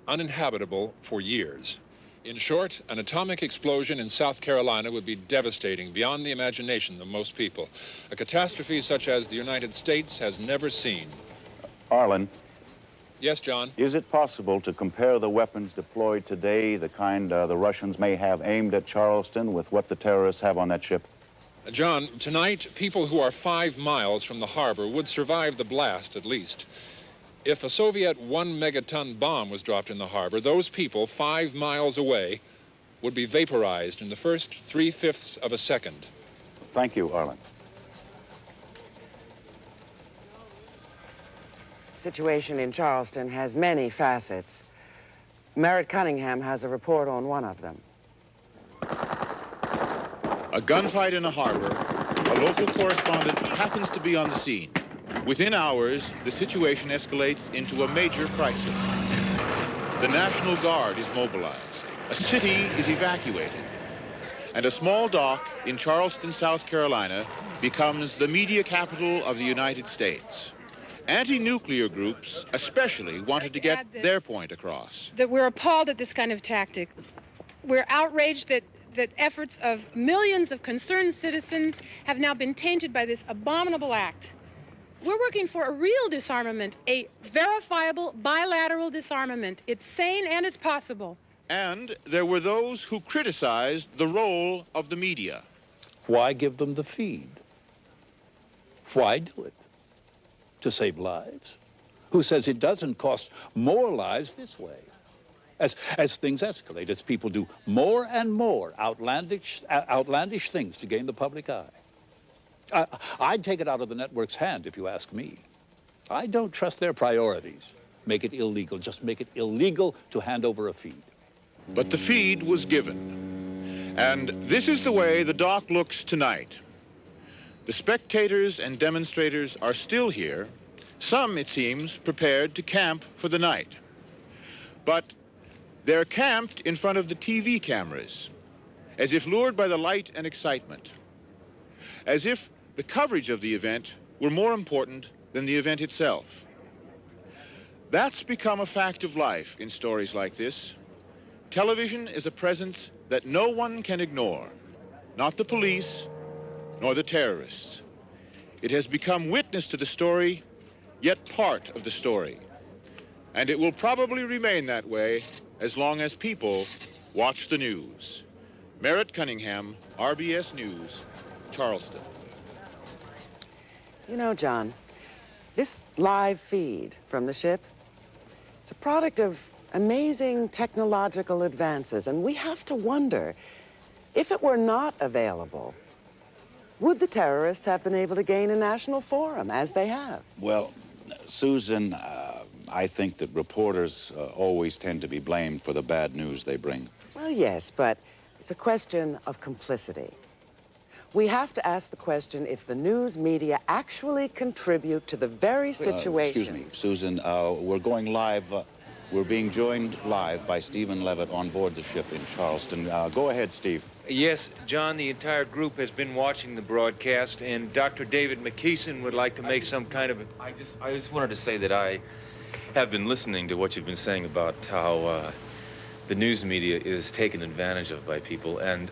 uninhabitable for years. In short, an atomic explosion in South Carolina would be devastating beyond the imagination of most people. A catastrophe such as the United States has never seen. Arlen. Yes, John? Is it possible to compare the weapons deployed today, the kind the Russians may have aimed at Charleston, with what the terrorists have on that ship? John, tonight, people who are 5 miles from the harbor would survive the blast, at least. If a Soviet 1-megaton bomb was dropped in the harbor, those people 5 miles away would be vaporized in the first 3/5 of a second. Thank you, Arlen. The situation in Charleston has many facets. Merritt Cunningham has a report on one of them. A gunfight in a harbor. A local correspondent happens to be on the scene. Within hours, the situation escalates into a major crisis. The National Guard is mobilized. A city is evacuated. And a small dock in Charleston, South Carolina, becomes the media capital of the United States. Anti-nuclear groups especially wanted to get their point across. That we're appalled at this kind of tactic. We're outraged that efforts of millions of concerned citizens have now been tainted by this abominable act. We're working for a real disarmament, a verifiable bilateral disarmament. It's sane and it's possible. And there were those who criticized the role of the media. Why give them the feed? Why do it? To save lives? Who says it doesn't cost more lives this way? As things escalate, as people do more and more outlandish things to gain the public eye. I'd take it out of the network's hand, if you ask me. I don't trust their priorities. Make it illegal. Just make it illegal to hand over a feed. But the feed was given. And this is the way the dock looks tonight. The spectators and demonstrators are still here. Some, it seems, prepared to camp for the night. But they're camped in front of the TV cameras, as if lured by the light and excitement, as if the coverage of the event were more important than the event itself. That's become a fact of life in stories like this. Television is a presence that no one can ignore, not the police, nor the terrorists. It has become witness to the story, yet part of the story. And it will probably remain that way as long as people watch the news. Merritt Cunningham, RBS News, Charleston. You know, John, this live feed from the ship, it's a product of amazing technological advances, and we have to wonder, if it were not available, would the terrorists have been able to gain a national forum, as they have? Well, Susan, I think that reporters always tend to be blamed for the bad news they bring. Well, yes, but it's a question of complicity. We have to ask the question if the news media actually contribute to the very situation. Excuse me, Susan, we're going live. We're being joined live by Stephen Levitt on board the ship in Charleston. Go ahead, Steve. Yes, John, the entire group has been watching the broadcast, and Dr. David McKeeson would like to make some kind of... I just wanted to say that I have been listening to what you've been saying about how the news media is taken advantage of by people, and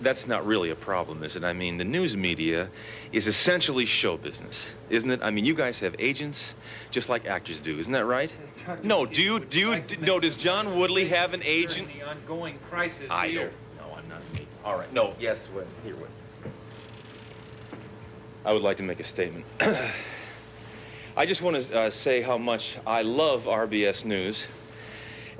that's not really a problem, is it? I mean, the news media is essentially show business, isn't it? I mean, you guys have agents just like actors do, isn't that right? No, does John Woodley have an agent? The ongoing crisis I here. don't. No, I'm not me. All right, no, yes, wait, here, wait. I would like to make a statement. I just want to say how much I love RBS News.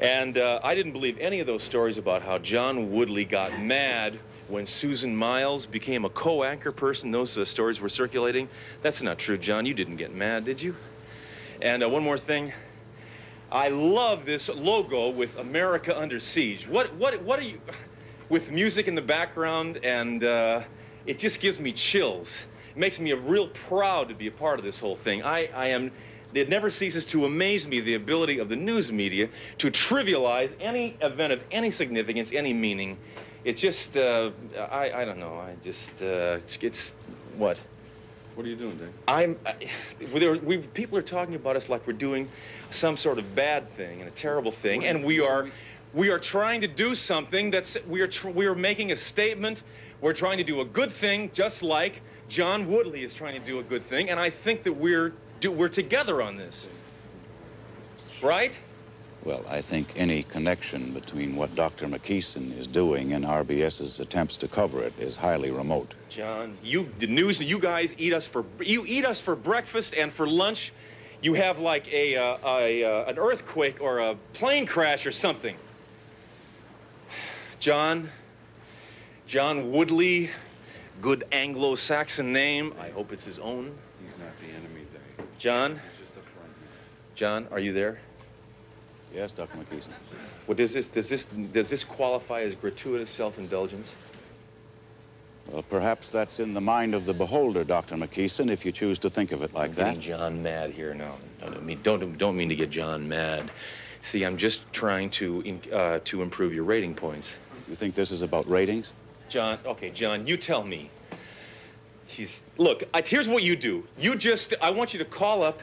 And I didn't believe any of those stories about how John Woodley got mad when Susan Miles became a co-anchor person. Those stories were circulating. That's not true, John. You didn't get mad, did you? And one more thing. I love this logo with America Under Siege. What are you... With music in the background, and it just gives me chills. It makes me real proud to be a part of this whole thing. It never ceases to amaze me, the ability of the news media to trivialize any event of any significance, any meaning. It just, I don't know, it's what? What are you doing, Dave? People are talking about us like we're doing some sort of bad thing and a terrible thing, and we are trying to do something we are making a statement. We're trying to do a good thing, just like John Woodley is trying to do a good thing, and I think that we're together on this, right? Well, I think any connection between what Dr. McKeeson is doing and RBS's attempts to cover it is highly remote. John, the news, you guys eat us for breakfast and for lunch. You have like an earthquake or a plane crash or something. John Woodley, good Anglo-Saxon name. I hope it's his own. He's not the enemy, Dave. John? He's just a friend. John, are you there? Yes, Dr. McKeeson. Well, does this qualify as gratuitous self-indulgence? Well, perhaps that's in the mind of the beholder, Dr. McKeeson, if you choose to think of it like that. I'm getting John mad here now. I mean, don't mean to get John mad. See, I'm just trying to improve your rating points. You think this is about ratings? John, okay, John, you tell me. Look, here's what you do. I want you to call up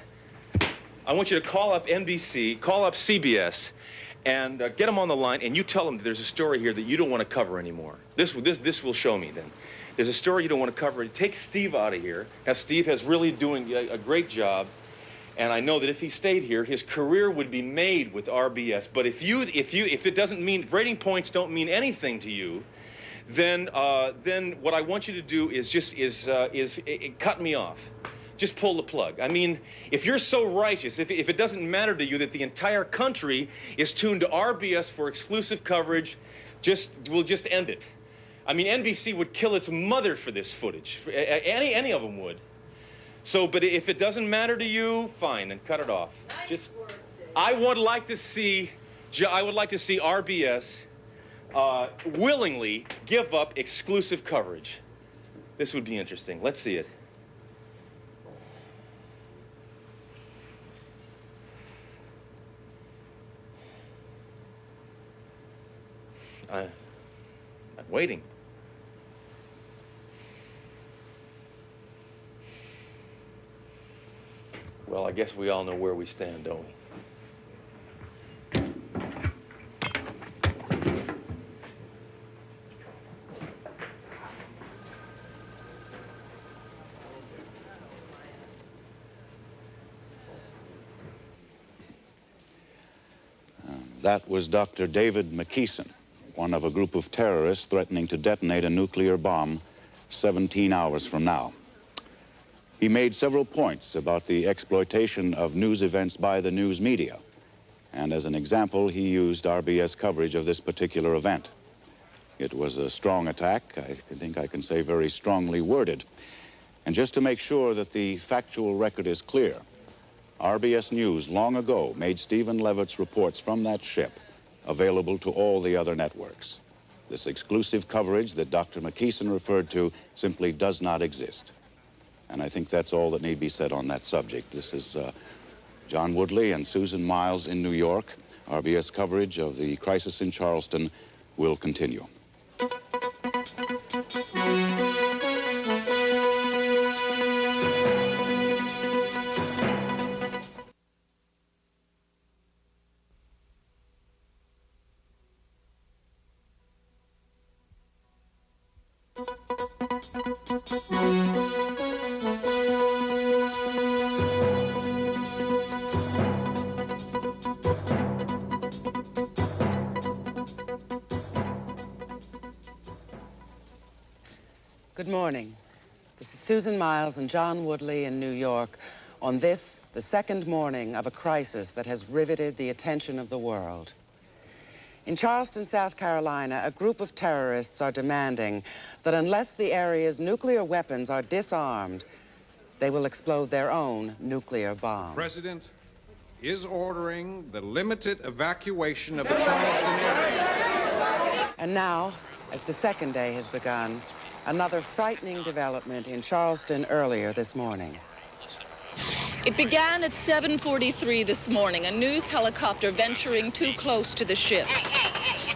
NBC, call up CBS, and get them on the line, and you tell them that there's a story here that you don't want to cover anymore. This will show me then. There's a story you don't want to cover. Take Steve out of here. Steve has really doing a great job, and I know that if he stayed here, his career would be made with RBS. But if it doesn't mean, rating points don't mean anything to you, then what I want you to do is cut me off. Just pull the plug. I mean, if you're so righteous, if it doesn't matter to you that the entire country is tuned to RBS for exclusive coverage, we'll just end it. I mean, NBC would kill its mother for this footage. Any of them would. So, but if it doesn't matter to you, fine, then cut it off. I would like to see RBS willingly give up exclusive coverage. This would be interesting. Let's see it. I'm waiting. Well, I guess we all know where we stand, don't we? That was Dr. David McKeeson, one of a group of terrorists threatening to detonate a nuclear bomb 17 hours from now. He made several points about the exploitation of news events by the news media. And as an example, he used RBS coverage of this particular event. It was a strong attack, I think I can say very strongly worded. And just to make sure that the factual record is clear, RBS News long ago made Stephen Levitt's reports from that ship available to all the other networks. This exclusive coverage that Dr. McKeeson referred to simply does not exist. And I think that's all that need be said on that subject. This is John Woodley and Susan Miles in New York. RBS coverage of the crisis in Charleston will continue. Good morning. This is Susan Miles and John Woodley in New York on this, the second morning of a crisis that has riveted the attention of the world. In Charleston, South Carolina, a group of terrorists are demanding that unless the area's nuclear weapons are disarmed, they will explode their own nuclear bomb. The President is ordering the limited evacuation of the Charleston area. And now, as the second day has begun, another frightening development in Charleston earlier this morning. It began at 7:43 this morning, a news helicopter venturing too close to the ship.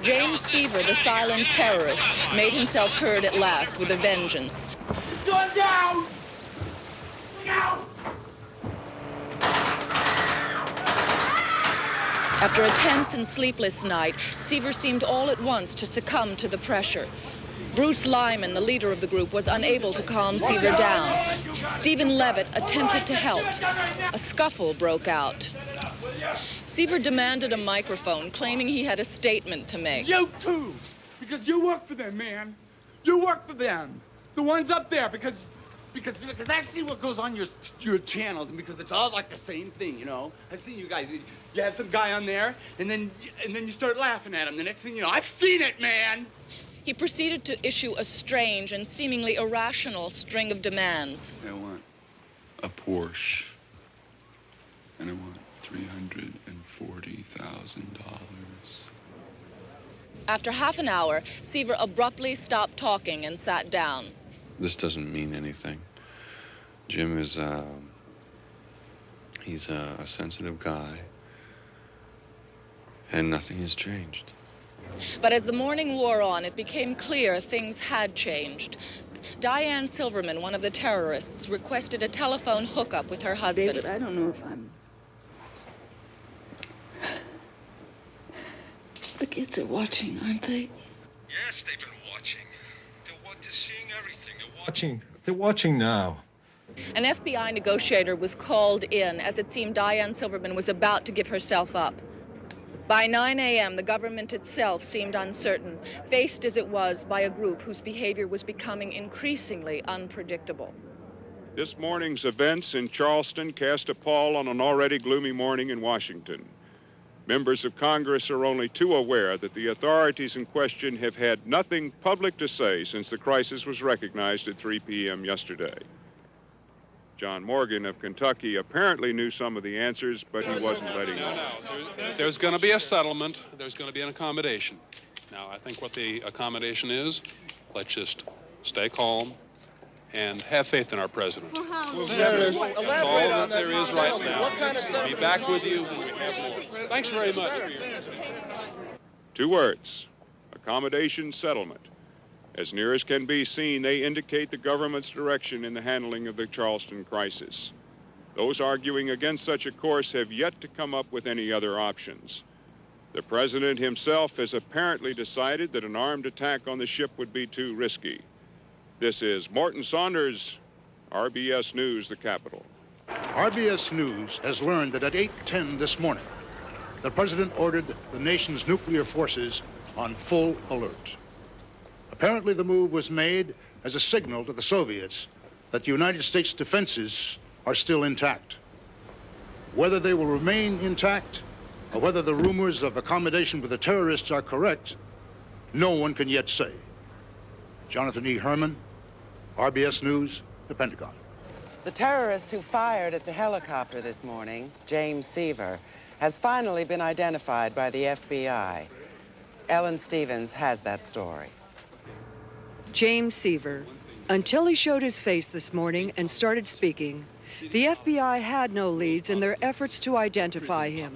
James Seaver, the silent terrorist, made himself heard at last with a vengeance. It's going down! Down! After a tense and sleepless night, Seaver seemed all at once to succumb to the pressure. Bruce Lyman, the leader of the group, was unable to calm Seaver down. Stephen Levitt attempted to help. A scuffle broke out. Seaver demanded a microphone, claiming he had a statement to make. You too, because you work for them, man. You work for them. The ones up there, because I see what goes on your channels, and because it's all like the same thing, you know. I've seen you guys. You have some guy on there, and then you start laughing at him. The next thing you know, I've seen it, man. He proceeded to issue a strange and seemingly irrational string of demands. I want a Porsche, and I want $340,000. After half an hour, Seaver abruptly stopped talking and sat down. This doesn't mean anything. Jim is, he's a sensitive guy, and nothing has changed. But as the morning wore on, it became clear things had changed. Diane Silverman, one of the terrorists, requested a telephone hookup with her husband. David, I don't know if I'm... The kids are watching, aren't they? Yes, they've been watching. They're seeing everything. They're watching now. An FBI negotiator was called in as it seemed Diane Silverman was about to give herself up. By 9 a.m., the government itself seemed uncertain, faced as it was by a group whose behavior was becoming increasingly unpredictable. This morning's events in Charleston cast a pall on an already gloomy morning in Washington. Members of Congress are only too aware that the authorities in question have had nothing public to say since the crisis was recognized at 3 p.m. yesterday. John Morgan of Kentucky apparently knew some of the answers, but he wasn't letting on. There's going to be a settlement. There's going to be an accommodation. Now, I think what the accommodation is, let's just stay calm and have faith in our president. That's all that there is right now. We'll be back with you when we have more. Thanks very much. 2 words: accommodation, settlement. As near as can be seen, they indicate the government's direction in the handling of the Charleston crisis. Those arguing against such a course have yet to come up with any other options. The president himself has apparently decided that an armed attack on the ship would be too risky. This is Morton Saunders, RBS News, the Capitol. RBS News has learned that at 8:10 this morning, the president ordered the nation's nuclear forces on full alert. Apparently, the move was made as a signal to the Soviets that the United States defenses are still intact. Whether they will remain intact or whether the rumors of accommodation with the terrorists are correct, no one can yet say. Jonathan E. Herman, RBS News, the Pentagon. The terrorist who fired at the helicopter this morning, James Seaver, has finally been identified by the FBI. Ellen Stevens has that story. James Seaver. Until he showed his face this morning and started speaking, the FBI had no leads in their efforts to identify him.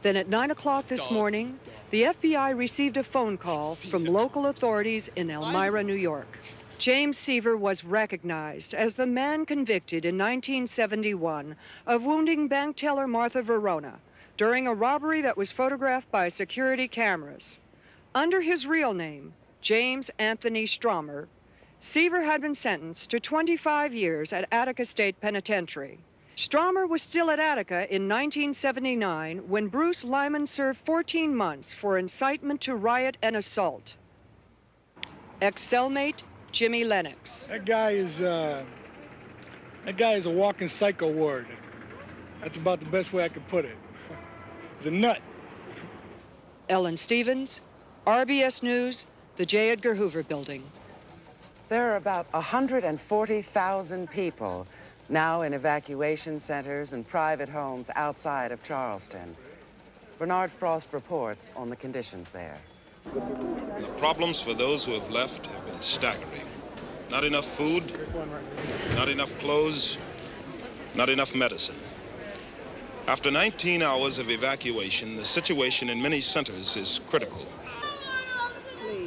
Then at 9 o'clock this morning, the FBI received a phone call from local authorities in Elmira, New York. James Seaver was recognized as the man convicted in 1971 of wounding bank teller Martha Verona during a robbery that was photographed by security cameras. Under his real name, James Anthony Stromer, Seaver had been sentenced to 25 years at Attica State Penitentiary. Stromer was still at Attica in 1979 when Bruce Lyman served 14 months for incitement to riot and assault. Ex-cellmate Jimmy Lennox. That guy is a walking psycho ward. That's about the best way I could put it. He's a nut. Ellen Stevens, RBS News, the J. Edgar Hoover Building. There are about 140,000 people now in evacuation centers and private homes outside of Charleston. Bernard Frost reports on the conditions there. The problems for those who have left have been staggering. Not enough food, not enough clothes, not enough medicine. After 19 hours of evacuation, the situation in many centers is critical.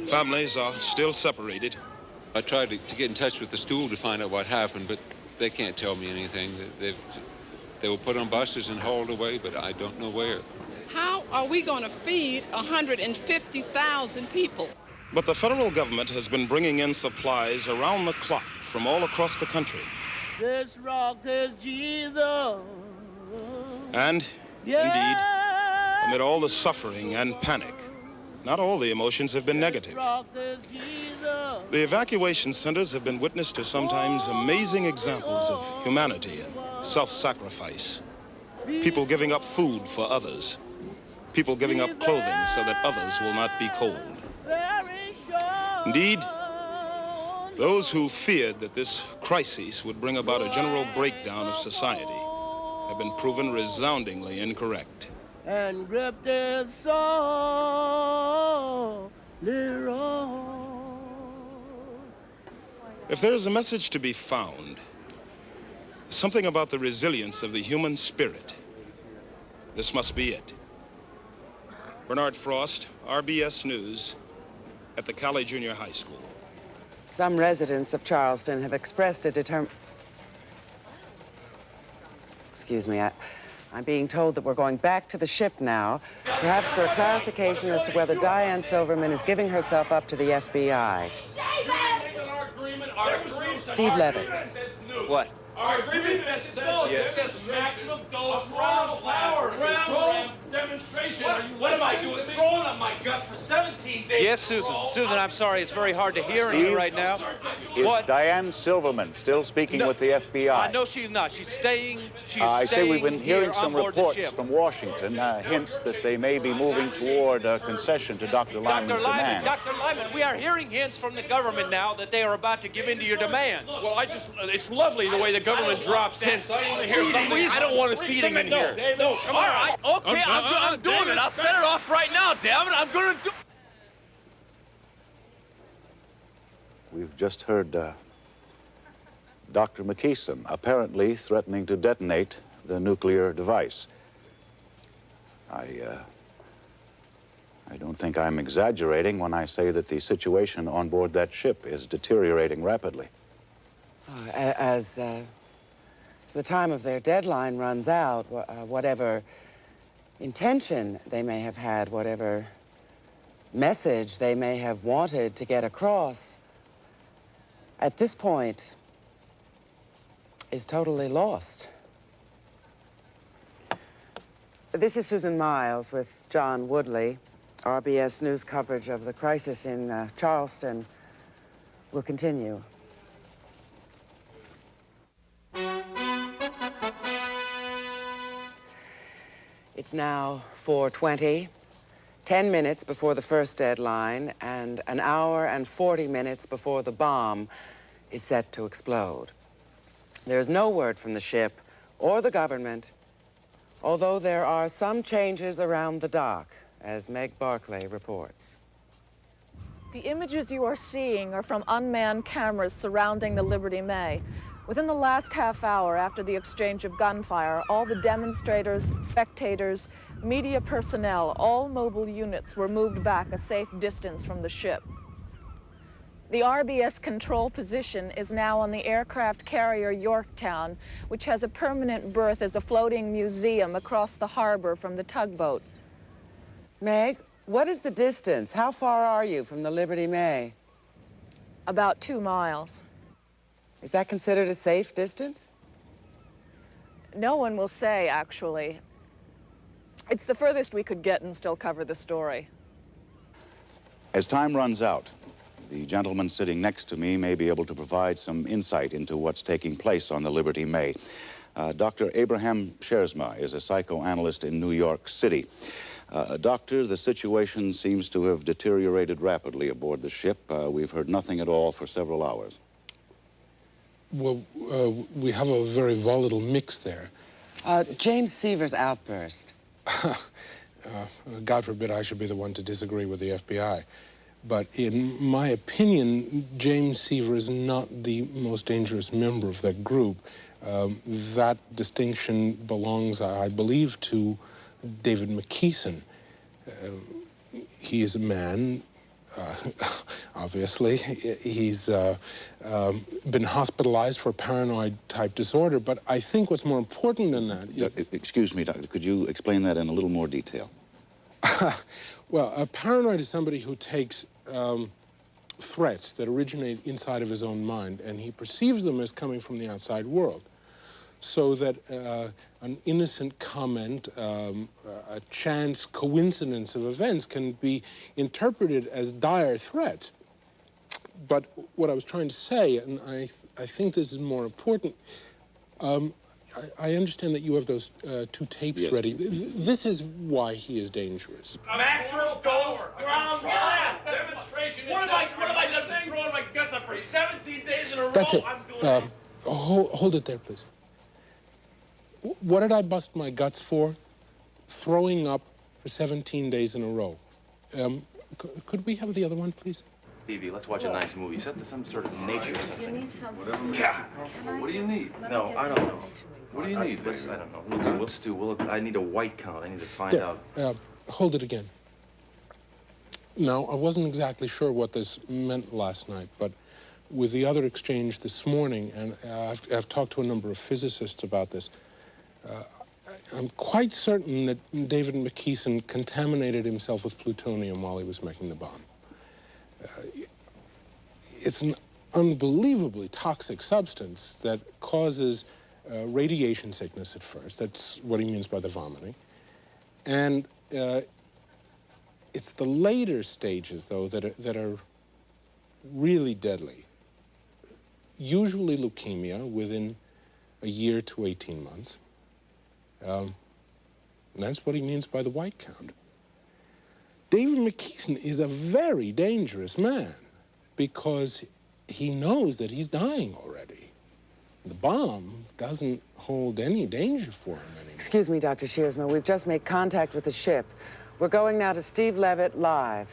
Families are still separated. I tried to get in touch with the school to find out what happened, but they can't tell me anything. They were put on buses and hauled away, but I don't know where. How are we going to feed 150,000 people? But the federal government has been bringing in supplies around the clock from all across the country. This rock is Jesus. And Indeed, amid all the suffering and panic, not all the emotions have been negative. The evacuation centers have been witness to sometimes amazing examples of humanity and self-sacrifice. People giving up food for others. People giving up clothing so that others will not be cold. Indeed, those who feared that this crisis would bring about a general breakdown of society have been proven resoundingly incorrect. And grip their soul, If there's a message to be found, something about the resilience of the human spirit, this must be it. Bernard Frost, RBS News, at the Cali Junior High School. Some residents of Charleston have expressed a Excuse me, I'm being told that we're going back to the ship now, perhaps for a clarification as to whether Diane Silverman is giving herself up to the FBI. Steve Levitt. What? Our agreement that says yes. Maximum dose ground demonstration. What am I doing? Throwing up my guts for 17 days. Yes, Susan. Susan, I'm sorry. It's very hard to hear you right now. Is What? Diane Silverman still speaking with the FBI? No, she's not. She's staying. I say we've been hearing here some on board the reports ship. from Washington, hints that they may be moving toward a concession to Dr. Lyman's demands. Dr. Lyman, we are hearing hints from the government now that they are about to give in to your demands. Well, it's lovely the way the government drops hints. I want to hear something. I don't want a feeding in here. No, come on. All right, okay, I'm doing it. I'll set it off right now, damn it. I'm going to do. We've just heard Dr. McKeeson apparently threatening to detonate the nuclear device. I don't think I'm exaggerating when I say that the situation on board that ship is deteriorating rapidly. As the time of their deadline runs out, whatever intention they may have had, whatever message they may have wanted to get across, at this point, is totally lost. This is Susan Miles with John Woodley. RBS News coverage of the crisis in Charleston will continue. It's now 4:20, 10 minutes before the first deadline, and an hour and 40 minutes before the bomb is set to explode. There's no word from the ship or the government, although there are some changes around the dock, as Meg Barclay reports. The images you are seeing are from unmanned cameras surrounding the Liberty May. Within the last half hour after the exchange of gunfire, all the demonstrators, spectators, media personnel, all mobile units were moved back a safe distance from the ship. The RBS control position is now on the aircraft carrier Yorktown, which has a permanent berth as a floating museum across the harbor from the tugboat. Meg, what is the distance? How far are you from the Liberty May? About 2 miles. Is that considered a safe distance? No one will say, actually. It's the furthest we could get and still cover the story. As time runs out, the gentleman sitting next to me may be able to provide some insight into what's taking place on the Liberty May. Dr. Abraham Shersma is a psychoanalyst in New York City. Doctor, the situation seems to have deteriorated rapidly aboard the ship. We've heard nothing at all for several hours. Well, we have a very volatile mix there. James Seaver's outburst. God forbid I should be the one to disagree with the FBI. But in my opinion, James Seaver is not the most dangerous member of that group. That distinction belongs, I believe, to David McKeeson. He is a man, obviously. He's been hospitalized for paranoid-type disorder, but I think what's more important than that is... Excuse me, Doctor, could you explain that in a little more detail? Well, a paranoid is somebody who takes threats that originate inside of his own mind, and he perceives them as coming from the outside world. so that an innocent comment, a chance coincidence of events can be interpreted as dire threats. But what I was trying to say, and I think this is more important, I understand that you have those 2 tapes ready. This is why he is dangerous. Maxwell goes ground left. Demonstration. What have I done? Been throwing my guts up for 17 days in a row? That's it. I'm doing Hold it there, please. What did I bust my guts for? Throwing up for 17 days in a row. Could we have the other one, please? Phoebe, let's watch a nice movie. Set to some sort of nature or something. You need something. Whatever. Yeah. What do you need? No, I don't know. What do you need? I don't know. We'll stew. I need a white count. I need to find out. Hold it again. Now, I wasn't exactly sure what this meant last night, but with the other exchange this morning, and I've talked to a number of physicists about this, I'm quite certain that David McKeeson contaminated himself with plutonium while he was making the bomb. It's an unbelievably toxic substance that causes radiation sickness at first. That's what he means by the vomiting. And it's the later stages, though, that are really deadly. Usually leukemia within a year to 18 months. That's what he means by the white count. David McKeeson is a very dangerous man because he knows that he's dying already. The bomb doesn't hold any danger for him anymore. Excuse me, Dr. Shearsman. We've just made contact with the ship. We're going now to Steve Levitt live.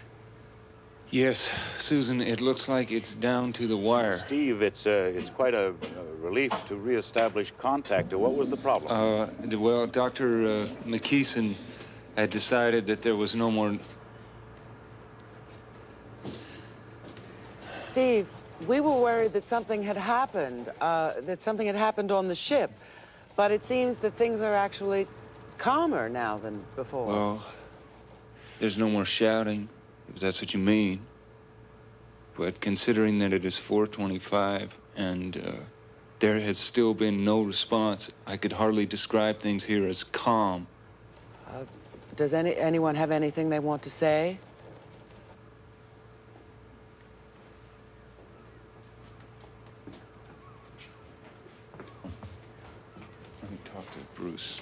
Yes, Susan, it looks like it's down to the wire. Steve, it's quite a relief to reestablish contact. What was the problem? Well, Dr. McKeeson had decided that there was no more... Steve, we were worried that something had happened, on the ship. But it seems that things are actually calmer now than before. Well, there's no more shouting, if that's what you mean. But considering that it is 4:25 and there has still been no response, I could hardly describe things here as calm. Does anyone have anything they want to say? Let me talk to Bruce.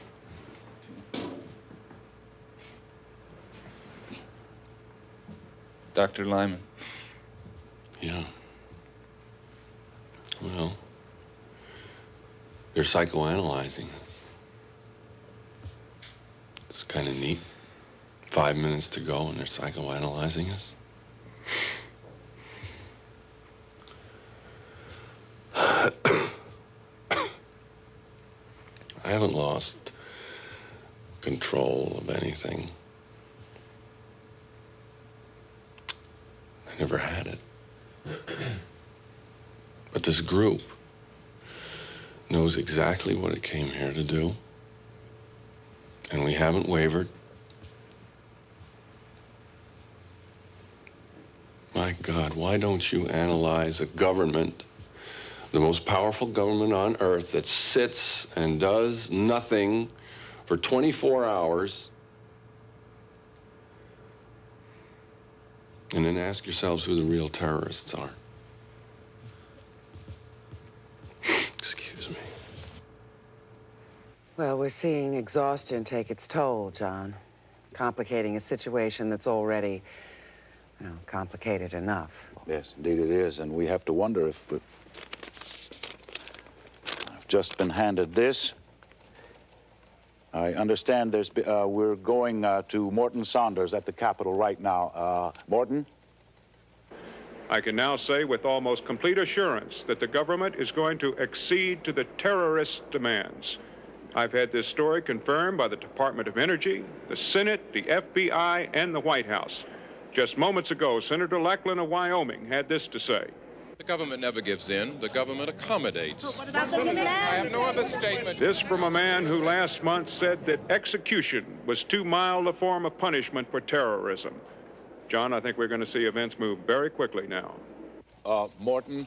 Dr. Lyman. Yeah. Well, they're psychoanalyzing us. It's kind of neat. 5 minutes to go and they're psychoanalyzing us. I haven't lost control of anything. I never had it. But this group knows exactly what it came here to do. And we haven't wavered. My God, why don't you analyze a government, the most powerful government on earth, that sits and does nothing for 24 hours, and then ask yourselves who the real terrorists are? Excuse me. Well, we're seeing exhaustion take its toll, John. Complicating a situation that's already, complicated enough. Yes, indeed it is, and we have to wonder if I've just been handed this. I understand we're going to Morton Saunders at the Capitol right now. Morton? I can now say with almost complete assurance that the government is going to accede to the terrorist demands. I've had this story confirmed by the Department of Energy, the Senate, the FBI, and the White House. Just moments ago, Senator Lackland of Wyoming had this to say. The government never gives in. The government accommodates. What about the demand? I have no other statement. This from a man who last month said that execution was too mild a form of punishment for terrorism. John, I think we're going to see events move very quickly now. Morton,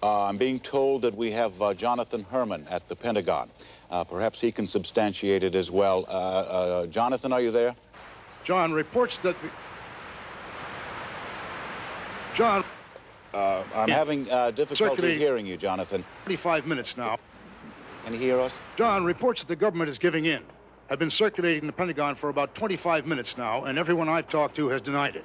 I'm being told that we have Jonathan Herman at the Pentagon. Perhaps he can substantiate it as well. Jonathan, are you there? John, reports that... John... I'm having difficulty hearing you, Jonathan. 25 minutes now. Can you hear us? John, reports that the government is giving in have been circulating in the Pentagon for about 25 minutes now, and everyone I've talked to has denied it.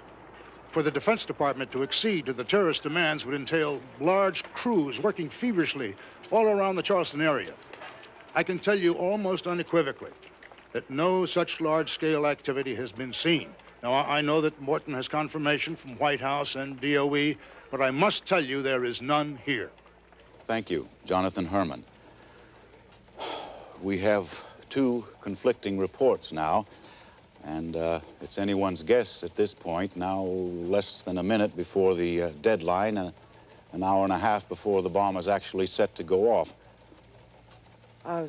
For the Defense Department to accede to the terrorist demands would entail large crews working feverishly all around the Charleston area. I can tell you almost unequivocally that no such large-scale activity has been seen. Now, I know that Morton has confirmation from White House and DOE, but I must tell you there is none here. Thank you, Jonathan Herman. We have two conflicting reports now, and it's anyone's guess at this point, now less than a minute before the deadline and an hour and a half before the bomb is actually set to go off.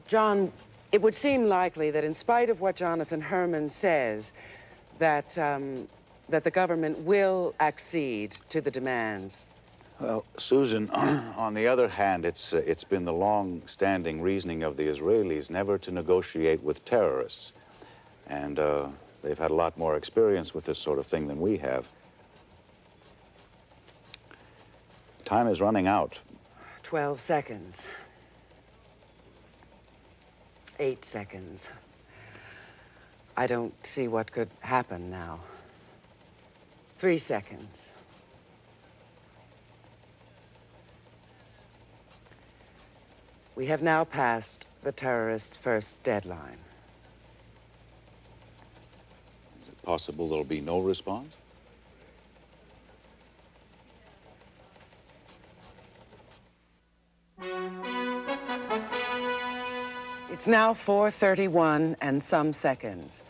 John, it would seem likely that in spite of what Jonathan Herman says, that the government will accede to the demands. Well, Susan, on the other hand, it's been the long-standing reasoning of the Israelis never to negotiate with terrorists. And they've had a lot more experience with this sort of thing than we have. Time is running out. 12 seconds. 8 seconds. I don't see what could happen now. 3 seconds. We have now passed the terrorists' first deadline. Is it possible there'll be no response? It's now 4:31 and some seconds.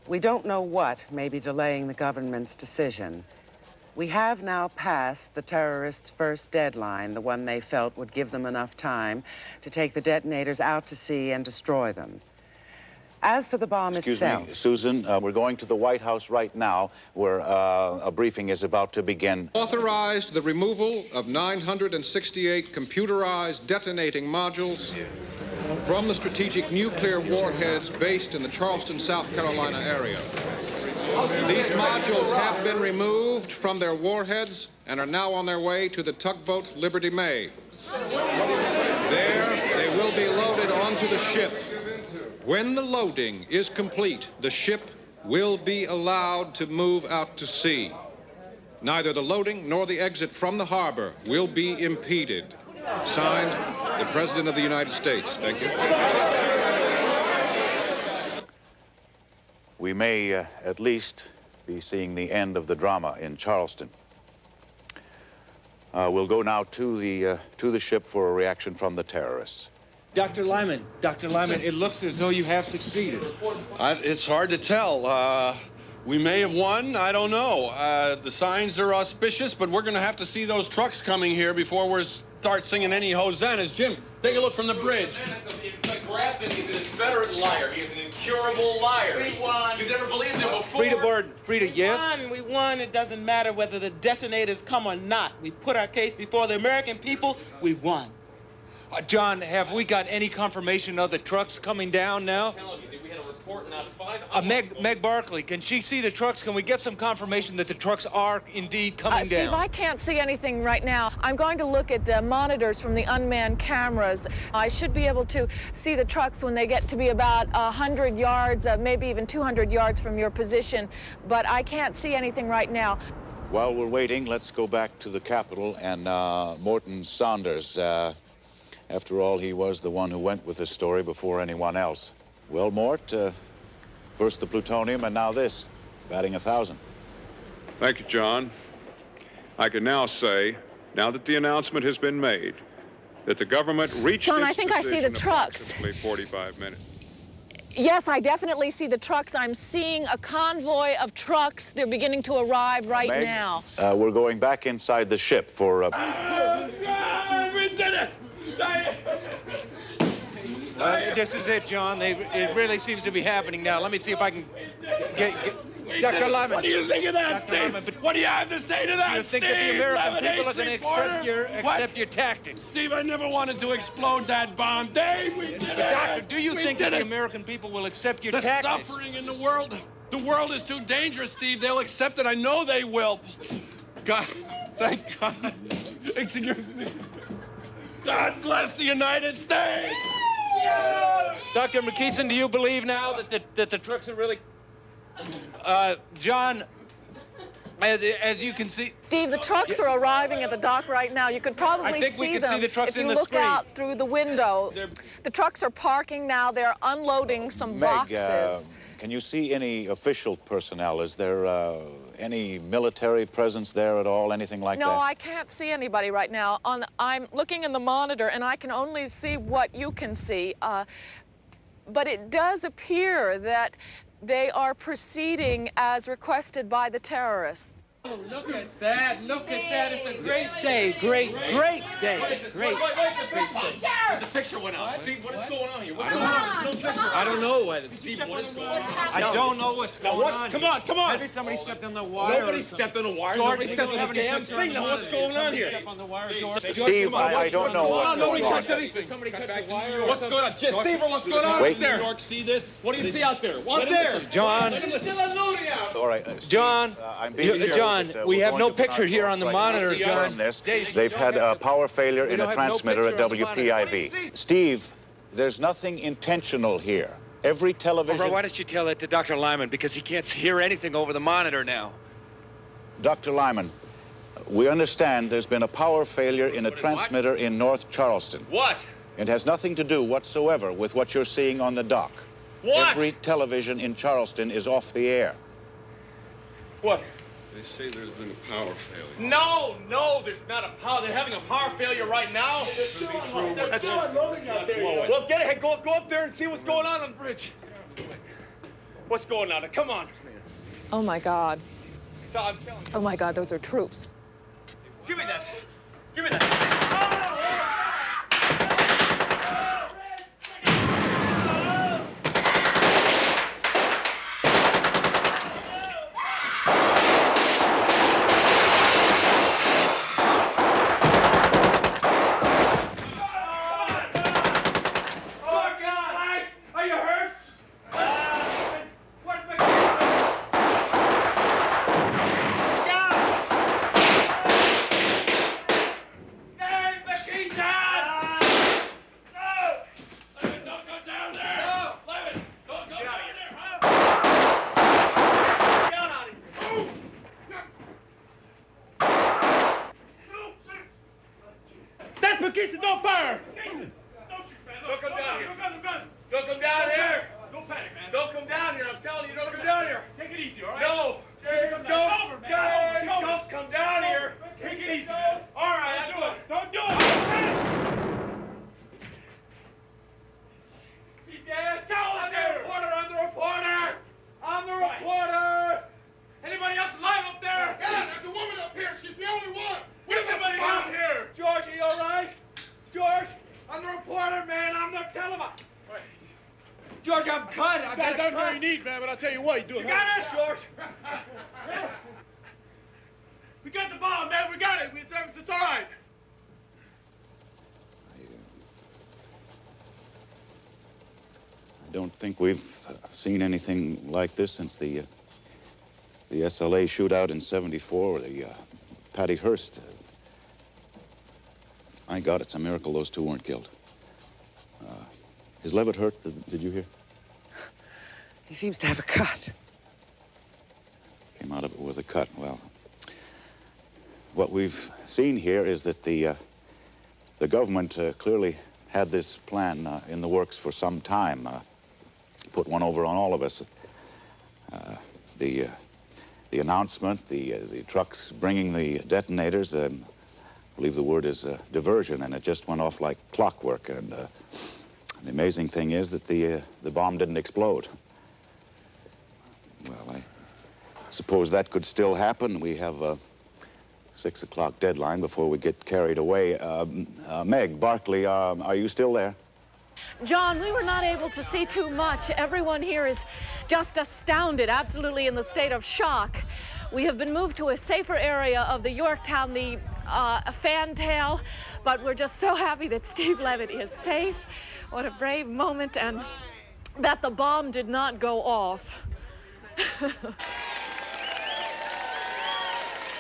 We don't know what may be delaying the government's decision. We have now passed the terrorists' first deadline, the one they felt would give them enough time to take the detonators out to sea and destroy them. As for the bomb itself... Excuse me, Susan, we're going to the White House right now, where a briefing is about to begin. Authorized the removal of 968 computerized detonating modules from the strategic nuclear warheads based in the Charleston, South Carolina area. These modules have been removed from their warheads and are now on their way to the tugboat Liberty May. There, they will be loaded onto the ship. When the loading is complete, the ship will be allowed to move out to sea. Neither the loading nor the exit from the harbor will be impeded. Signed, the President of the United States. Thank you. We may at least be seeing the end of the drama in Charleston. We'll go now to the ship for a reaction from the terrorists. Dr. Lyman, it looks as though you have succeeded. It's hard to tell. We may have won. I don't know. The signs are auspicious, but we're going to have to see those trucks coming here before we start singing any hosannas. Jim, take a look from the bridge. Grafton is an inveterate liar. He is an incurable liar. We won. You've never believed him before. Frida, yes? We won. It doesn't matter whether the detonators come or not. We put our case before the American people. We won. John, have we got any confirmation of the trucks coming down now? We had a report not 500. Meg Barkley, can she see the trucks? Can we get some confirmation that the trucks are indeed coming down? Steve, I can't see anything right now. I'm going to look at the monitors from the unmanned cameras. I should be able to see the trucks when they get to be about 100 yards, maybe even 200 yards from your position, but I can't see anything right now. While we're waiting, let's go back to the Capitol and Morton Saunders. After all, he was the one who went with this story before anyone else. Well, Mort, first the plutonium and now this, batting 1,000. Thank you, John. I can now say, now that the announcement has been made, that the government reached John, its I think I see the decision trucks. approximately 45 minutes. Yes, I definitely see the trucks. I'm seeing a convoy of trucks. They're beginning to arrive right Meg, now. We're going back inside the ship for... Oh, God, we did it! this is it, John. It really seems to be happening now. Let me see if I can get Dr. Lyman. What do you think of that, Steve? What do you have to say to that, Do you think that the American people are going to accept your tactics? Steve, I never wanted to explode that bomb. Dave, we did it. Doctor, do you think that the American people will accept your tactics? The suffering in the world is too dangerous, Steve. They'll accept it. I know they will. God, thank God. Excuse me. God bless the United States. Yeah! Dr. McKeeson, do you believe now that the trucks are really... John, as you can see... Steve, the trucks are arriving at the dock right now. You could probably see them if you look out through the window. The trucks are parking now. They're unloading some boxes. Can you see any official personnel? Is there any military presence there at all, anything like that? No, I can't see anybody right now. I'm looking in the monitor, and I can only see what you can see. But it does appear that they are proceeding as requested by the terrorists. Oh, look at that. Look at that. It's a great day. Great day. Great. The picture went out. Steve, what is going on here? What's going on? There's no picture. I don't know. Steve, what is going on? I don't know what's going on. Come on. Maybe somebody stepped on the wire. Nobody stepped on the wire. George, Nobody stepped on the damn thing. Now, what's going on here? Step on the wire, George. Steve, I don't know what's going on. Nobody touched anything. Somebody touched the wire. What's going on? Seaver, what's going on out there? New York, see this? What do you see out there? What there? John. All right. John, we have no picture here on the monitor, John. They've had a power failure in a transmitter at WPIV. Steve, there's nothing intentional here. Every television... Well, why don't you tell that to Dr. Lyman, because he can't hear anything over the monitor now. Dr. Lyman, we understand there's been a power failure in a transmitter in North Charleston. What? It has nothing to do whatsoever with what you're seeing on the dock. What? Every television in Charleston is off the air. What? They say there's been a power failure. No, there's not a power. They're having a power failure right now. They're still unloading out there. Well, get ahead. Go up there and see what's going on the bridge. What's going on? Come on. Oh, my God. I'm telling you. Oh, my God, those are troops. Give me that. Give me that. McKeeson, don't fire! Don't come down here. Don't come down here. Don't panic, man. Don't come down here. I'm telling you, don't come down here. Take it easy, all right? No. Don't come down here. Take it easy. All right, I'll do it. Don't do it. See, Dad? I'm the reporter. I'm the reporter. Anybody else alive up there? Yeah, there's a woman up here. She's the only one. Where's somebody down here? George, are you all right? George, I'm the reporter, man. I'm the television. George, I'm cut. I got That's very neat, man, but I'll tell you what, you do it. You got it, George? We got the bomb, man. We got it. It's all right. I don't think we've seen anything like this since the SLA shootout in '74, or the Patty Hearst. My God, it's a miracle those two weren't killed. Is Levitt hurt? Did you hear? He seems to have a cut. Came out of it with a cut. Well, what we've seen here is that the government clearly had this plan in the works for some time. Put one over on all of us. The announcement, the trucks bringing the detonators, I believe the word is diversion, and it just went off like clockwork. And the amazing thing is that the bomb didn't explode. Well, I suppose that could still happen. We have a 6 o'clock deadline before we get carried away. Meg, Barkley, are you still there? John, we were not able to see too much. Everyone here is just astounded, absolutely in the state of shock. We have been moved to a safer area of the Yorktown, the fantail, but we're just so happy that Steve Levitt is safe. What a brave moment, and that the bomb did not go off.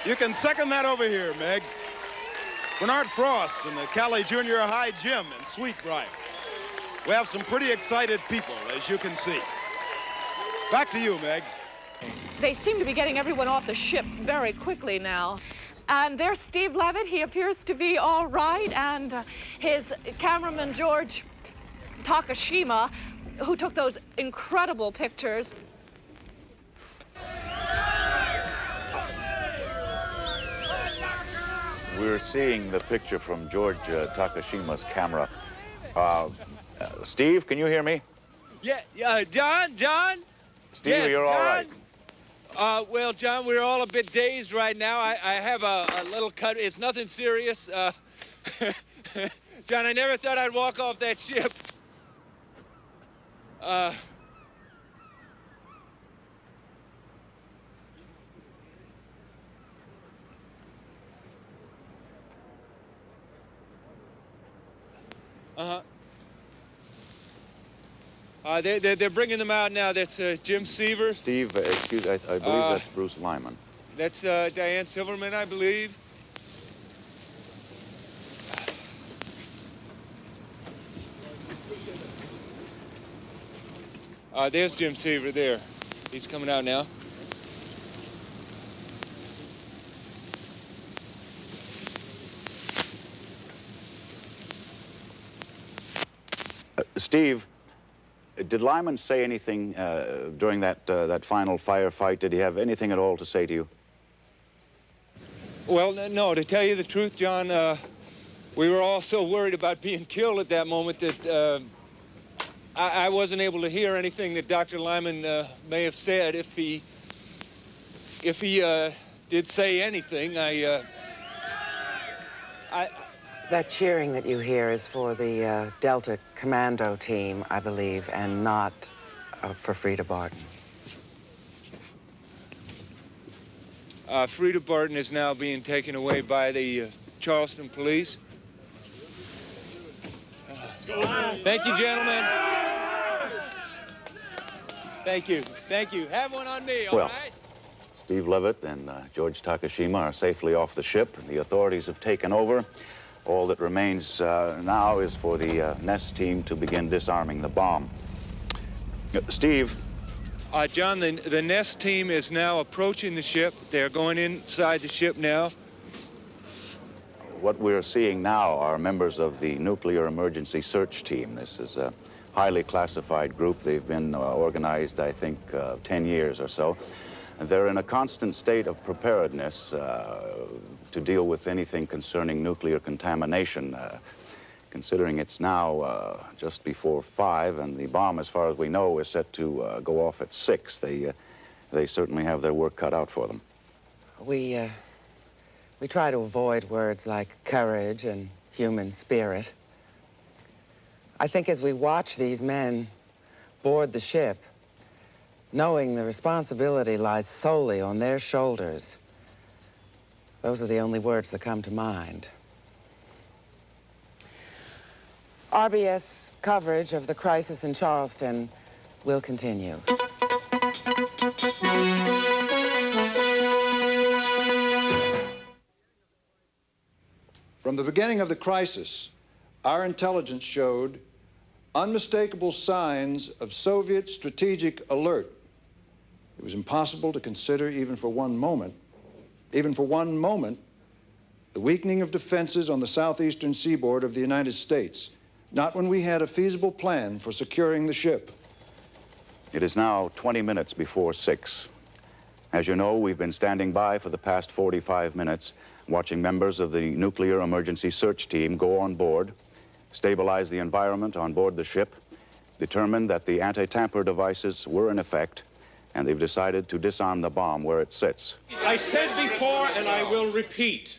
You can second that over here, Meg. Bernard Frost in the Cali Junior High Gym in Sweetbriar. We have some pretty excited people, as you can see. Back to you, Meg. They seem to be getting everyone off the ship very quickly now. And there's Steve Levitt. He appears to be all right. And his cameraman, George Takashima, who took those incredible pictures. We're seeing the picture from George Takashima's camera. Steve, can you hear me? Yeah, John? Steve, yes, you're all right. Well, John, we're all a bit dazed right now. I have a little cut. It's nothing serious. John, I never thought I'd walk off that ship. They're bringing them out now. That's Jim Seaver. Steve, excuse, I believe that's Bruce Lyman. That's Diane Silverman, I believe. There's Jim Seaver there. He's coming out now. Steve, did Lyman say anything during that final firefight? Did he have anything at all to say to you? Well, no. To tell you the truth, John, we were all so worried about being killed at that moment that I wasn't able to hear anything that Dr. Lyman may have said. If he did say anything, That cheering that you hear is for the Delta Commando team, I believe, and not for Frida Barton. Frida Barton is now being taken away by the Charleston police. Thank you, gentlemen. Thank you. Thank you. Have one on me, all right? Steve Levitt and George Takashima are safely off the ship. The authorities have taken over. All that remains now is for the Nest team to begin disarming the bomb. Steve. John, the Nest team is now approaching the ship. They're going inside the ship now. What we're seeing now are members of the Nuclear Emergency Search Team. This is a highly classified group. They've been organized, I think, 10 years or so. They're in a constant state of preparedness to deal with anything concerning nuclear contamination. Considering it's now just before 5, and the bomb, as far as we know, is set to go off at 6. They certainly have their work cut out for them. We try to avoid words like courage and human spirit. I think as we watch these men board the ship, knowing the responsibility lies solely on their shoulders, those are the only words that come to mind. RBS coverage of the crisis in Charleston will continue. From the beginning of the crisis, our intelligence showed unmistakable signs of Soviet strategic alert. It was impossible to consider even for one moment, the weakening of defenses on the southeastern seaboard of the United States, not when we had a feasible plan for securing the ship. It is now 20 minutes before 6. As you know, we've been standing by for the past 45 minutes, watching members of the Nuclear Emergency Search Team go on board, stabilize the environment on board the ship, determine that the anti-tamper devices were in effect, and they've decided to disarm the bomb where it sits. I said before, and I will repeat,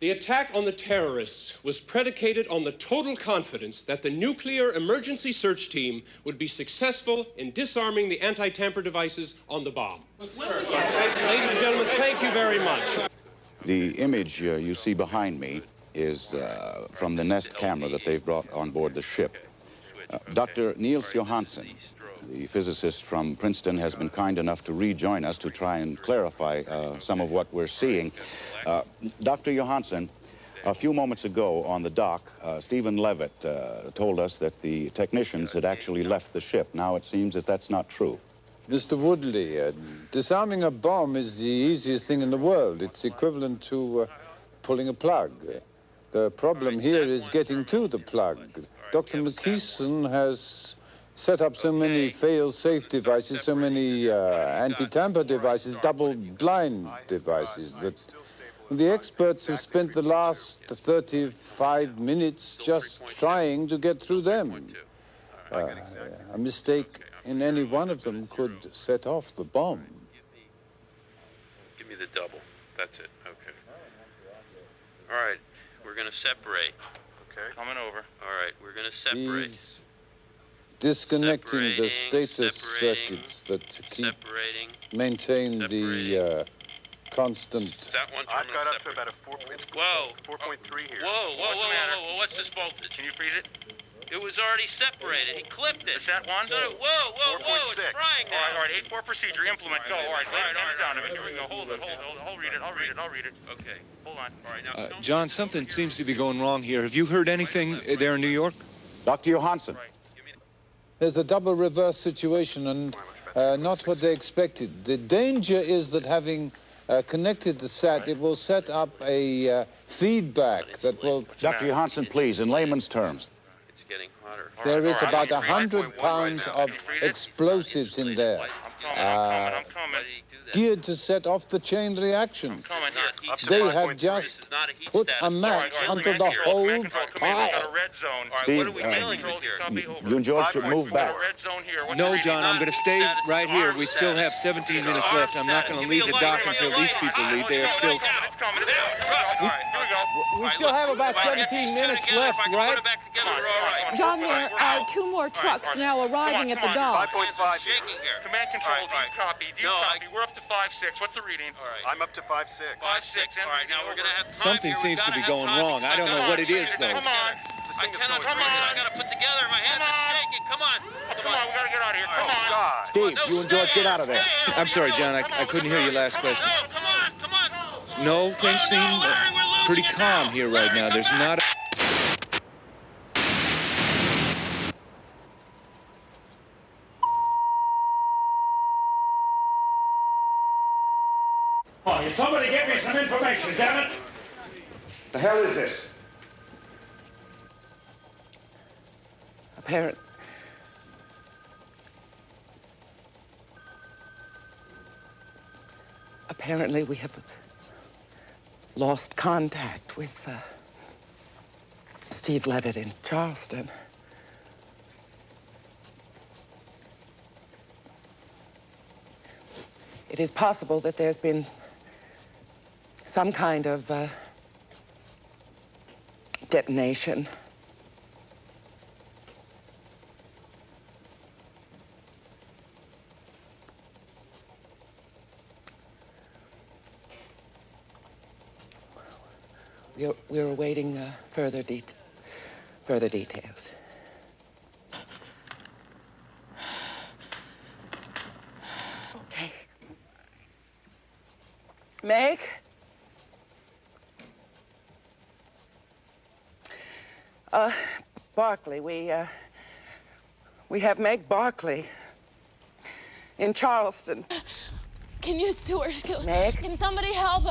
The attack on the terrorists was predicated on the total confidence that the nuclear emergency search team would be successful in disarming the anti-tamper devices on the bomb. Ladies and gentlemen, thank you very much. The image you see behind me is from the Nest camera that they've brought on board the ship. Dr. Niels Johansen, the physicist from Princeton, has been kind enough to rejoin us to try and clarify some of what we're seeing. Dr. Johansen, a few moments ago on the dock, Stephen Levitt told us that the technicians had actually left the ship. Now it seems that that's not true. Mr. Woodley, disarming a bomb is the easiest thing in the world. It's equivalent to pulling a plug. The problem here is getting to the plug. Dr. McKeeson has set up so many fail-safe devices, so many anti-tamper devices, double-blind devices, that the experts have spent the last 35 minutes just trying to get through them. A mistake in any one of them could set off the bomb. Give me the double. That's it. Okay. All right. We're going to separate. Okay. Coming over. All right. We're going to separate. He's disconnecting the status circuits that keep maintain the constant. That one I've got up to about a 4.3 here. Whoa. What's this voltage? Can you read it? It was already separated. He clipped it. Is that one? So, whoa. It's frying now. All right. 8-4 procedure. Implement. Go. All right. Down to it. Here we go. Hold it. I'll read it. Okay. Hold on. All right. Now. John, something seems to be going wrong here. Have you heard anything there in New York? Dr. Johansen. There's a double reverse situation and not what they expected. The danger is that having connected the SAT, it will set up a feedback that will... Dr. Johansen, please, in layman's terms. It's getting hotter. There is about 100 pounds of explosives in there, geared to set off the chain reaction. They have just put a match under the whole pile. Steve, you and George should move back. No, John, I'm going to stay right here. We still have 17 minutes left. I'm not going to leave the dock until these people leave. They are still... We still have about 17 minutes left, right? John, there are 2 more trucks now arriving at the dock. 5.5 here. Command control, copy. Do you copy? We're up to 5.6. What's the reading? All right. I'm up to 5.6. 5.6. All right, now we're going to have time. Something seems to be going wrong. I don't know what it is, though. Come on. I cannot breathe. I got to put together. My hands are shaking. Come on. We got to get out of here. Come on. Steve, you and George, get out of there. I'm sorry, John. I couldn't hear your last question. No, come on. No, things seem pretty calm here right now. There's not a... Oh, somebody get me some information, damn it! The hell is this? Apparently we have lost contact with Steve Levitt in Charleston. It is possible that there's been some kind of detonation. We're awaiting further details. Okay. Meg? Barkley, we have Meg Barkley in Charleston. Can you, Stuart? Meg? Can somebody help?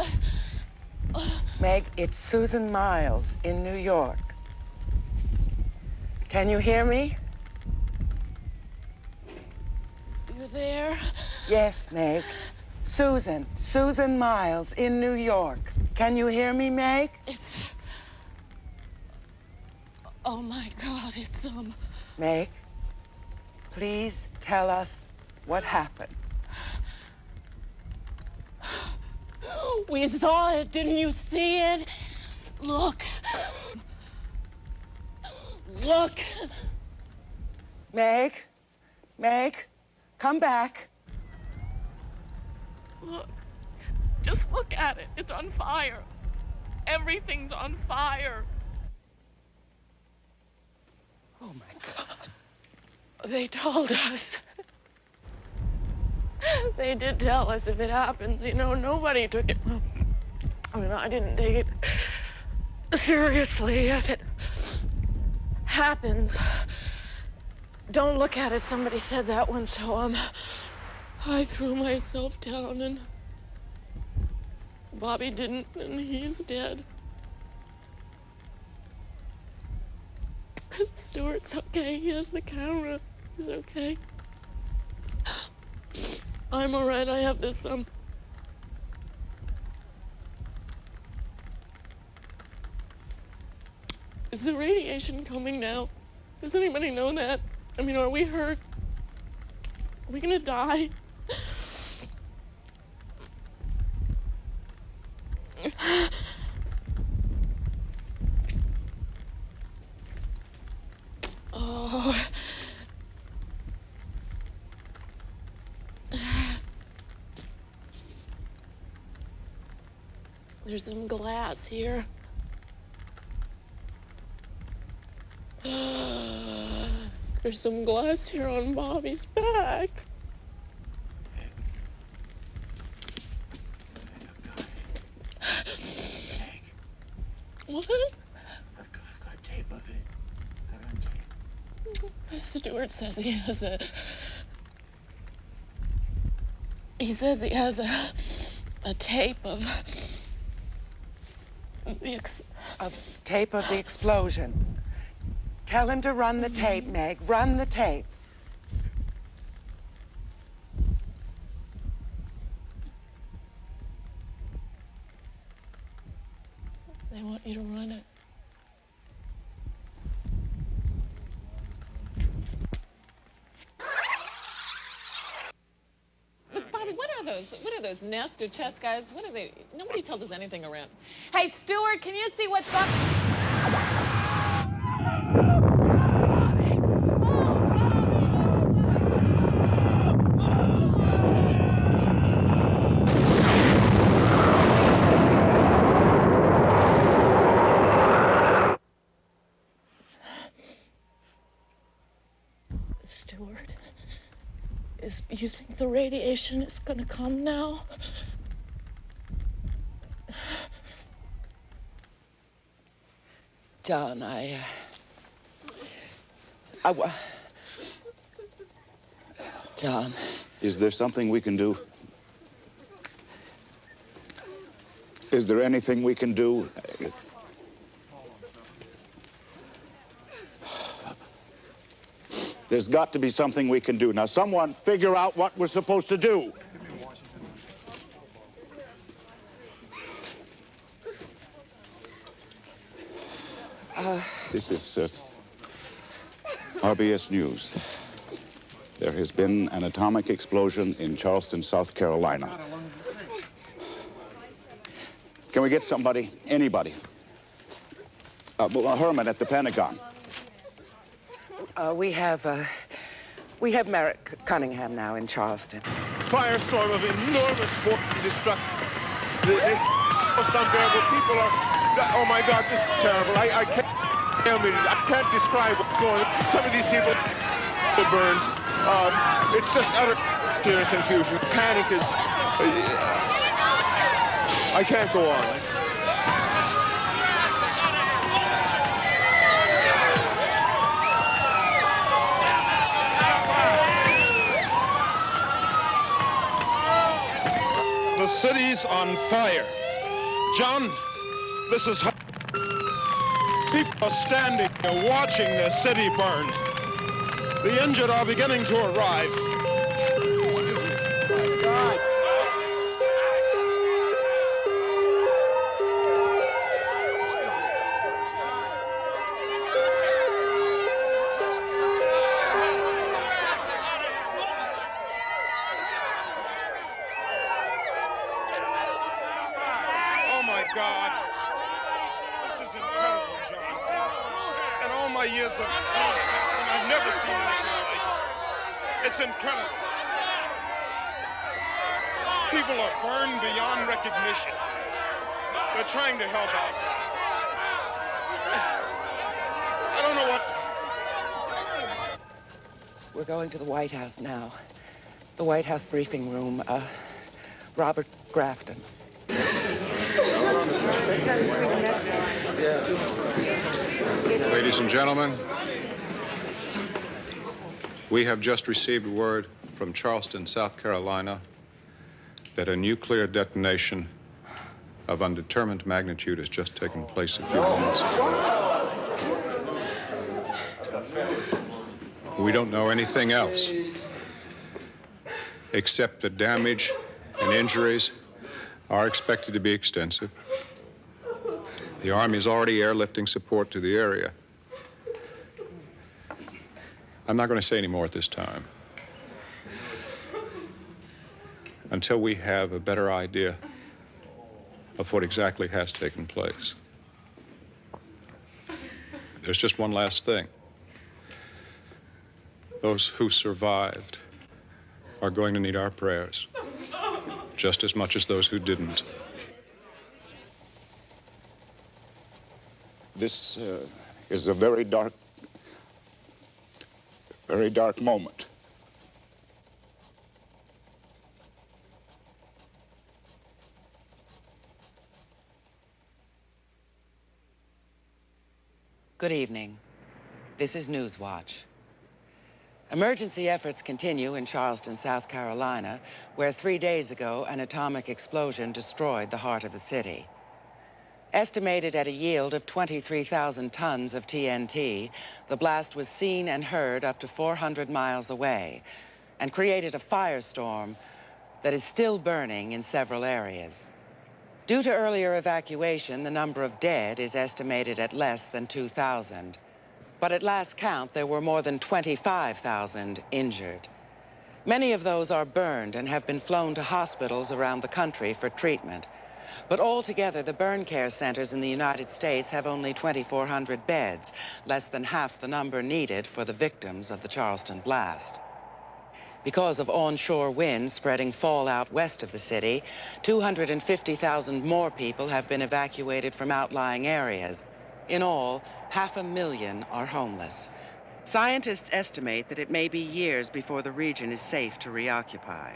Meg, it's Susan Miles in New York. Can you hear me? You're there? Yes, Meg. Susan Miles in New York. Can you hear me, Meg? It's... Oh, my God, it's, Meg, please tell us what happened. We saw it. Didn't you see it? Look. Look. Meg, come back. Look. Just look at it. It's on fire. Everything's on fire. Oh, my God. They told us. They did tell us if it happens, you know, nobody took it. I mean, I didn't take it seriously. If it happens, don't look at it. Somebody said that one, so I threw myself down, and Bobby didn't, and he's dead. Stuart's okay. He has the camera. He's okay. I'm all right. I have this, Is the radiation coming now? Does anybody know that? I mean, are we hurt? Are we gonna die? Oh. There's some glass here. There's some glass here on Bobby's back. What? I've got tape of it. I've got tape. Stuart says he has a... He says he has a tape of... Tape of the explosion. Tell him to run the tape, Meg. Run the tape. They want you to run it. Look, Bobby, what are those nest or chest guys? What are they? Nobody tells us anything around. Hey, Stuart, can you see what's going on? Stuart, you think the radiation is gonna come now? John, John. Is there something we can do? Is there anything we can do? There's got to be something we can do. Now, someone figure out what we're supposed to do. This is RBS News. There has been an atomic explosion in Charleston, South Carolina. Can we get somebody, anybody? Herman at the Pentagon. We have Merrick Cunningham now in Charleston. Firestorm of enormous force and destruction. The most unbearable people are, oh my God, this is terrible. I can't describe what's going on. Some of these people burns. It's just utter sheer confusion. Panic is, I can't go on. The city's on fire. John, this is... People are standing here watching the city burn. The injured are beginning to arrive. Excuse me. My God. Oh, my God. my years of and I've never seen anything like it. It's incredible. People are burned beyond recognition. They're trying to help out. I don't know what to do. We're going to the White House now. The White House briefing room. Robert Grafton. Ladies and gentlemen, we have just received word from Charleston, South Carolina, that a nuclear detonation of undetermined magnitude has just taken place a few moments ago. We don't know anything else, except that damage and injuries are expected to be extensive. The Army is already airlifting support to the area. I'm not going to say any more at this time, until we have a better idea of what exactly has taken place. There's just one last thing. Those who survived are going to need our prayers just as much as those who didn't. This is a very dark moment. Good evening. This is Newswatch. Emergency efforts continue in Charleston, South Carolina, where 3 days ago an atomic explosion destroyed the heart of the city. Estimated at a yield of 23,000 tons of TNT, the blast was seen and heard up to 400 miles away and created a firestorm that is still burning in several areas. Due to earlier evacuation, the number of dead is estimated at less than 2,000. But at last count, there were more than 25,000 injured. Many of those are burned and have been flown to hospitals around the country for treatment. But altogether, the burn care centers in the United States have only 2,400 beds, less than half the number needed for the victims of the Charleston blast. Because of onshore winds spreading fallout west of the city, 250,000 more people have been evacuated from outlying areas. In all, 500,000 are homeless. Scientists estimate that it may be years before the region is safe to reoccupy.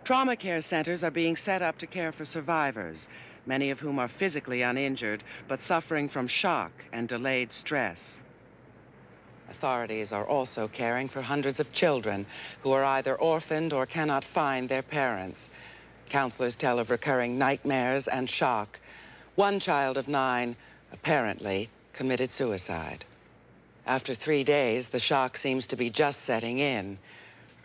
Trauma care centers are being set up to care for survivors, many of whom are physically uninjured, but suffering from shock and delayed stress. Authorities are also caring for hundreds of children who are either orphaned or cannot find their parents. Counselors tell of recurring nightmares and shock. One child of 9 apparently committed suicide. After 3 days, the shock seems to be just setting in.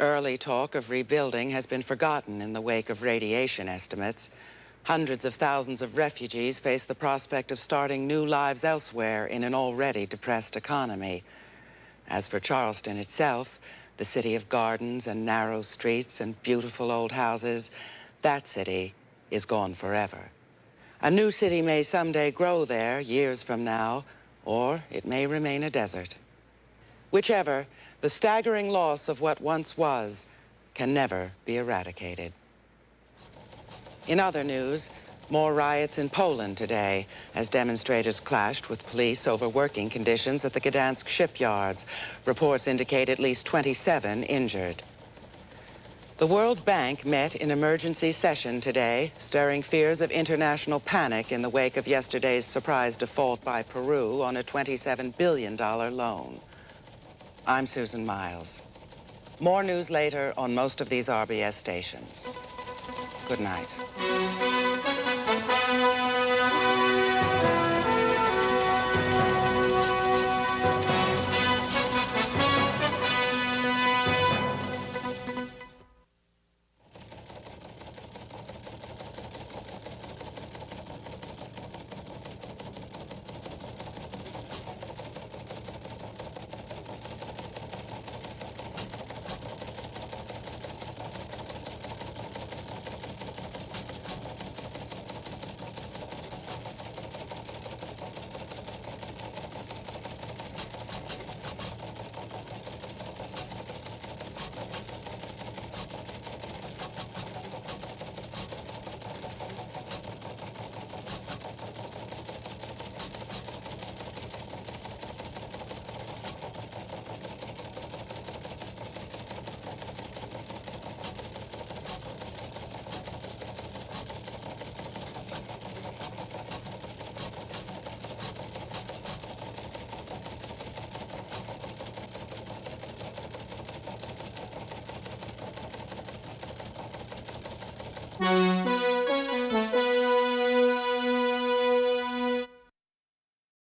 Early talk of rebuilding has been forgotten in the wake of radiation estimates. Hundreds of thousands of refugees face the prospect of starting new lives elsewhere in an already depressed economy. As for Charleston itself, the city of gardens and narrow streets and beautiful old houses, that city is gone forever. A new city may someday grow there years from now, or it may remain a desert. Whichever, the staggering loss of what once was can never be eradicated. In other news, more riots in Poland today as demonstrators clashed with police over working conditions at the Gdansk shipyards. Reports indicate at least 27 injured. The World Bank met in emergency session today, stirring fears of international panic in the wake of yesterday's surprise default by Peru on a $27 billion loan. I'm Susan Miles. More news later on most of these RBS stations. Good night.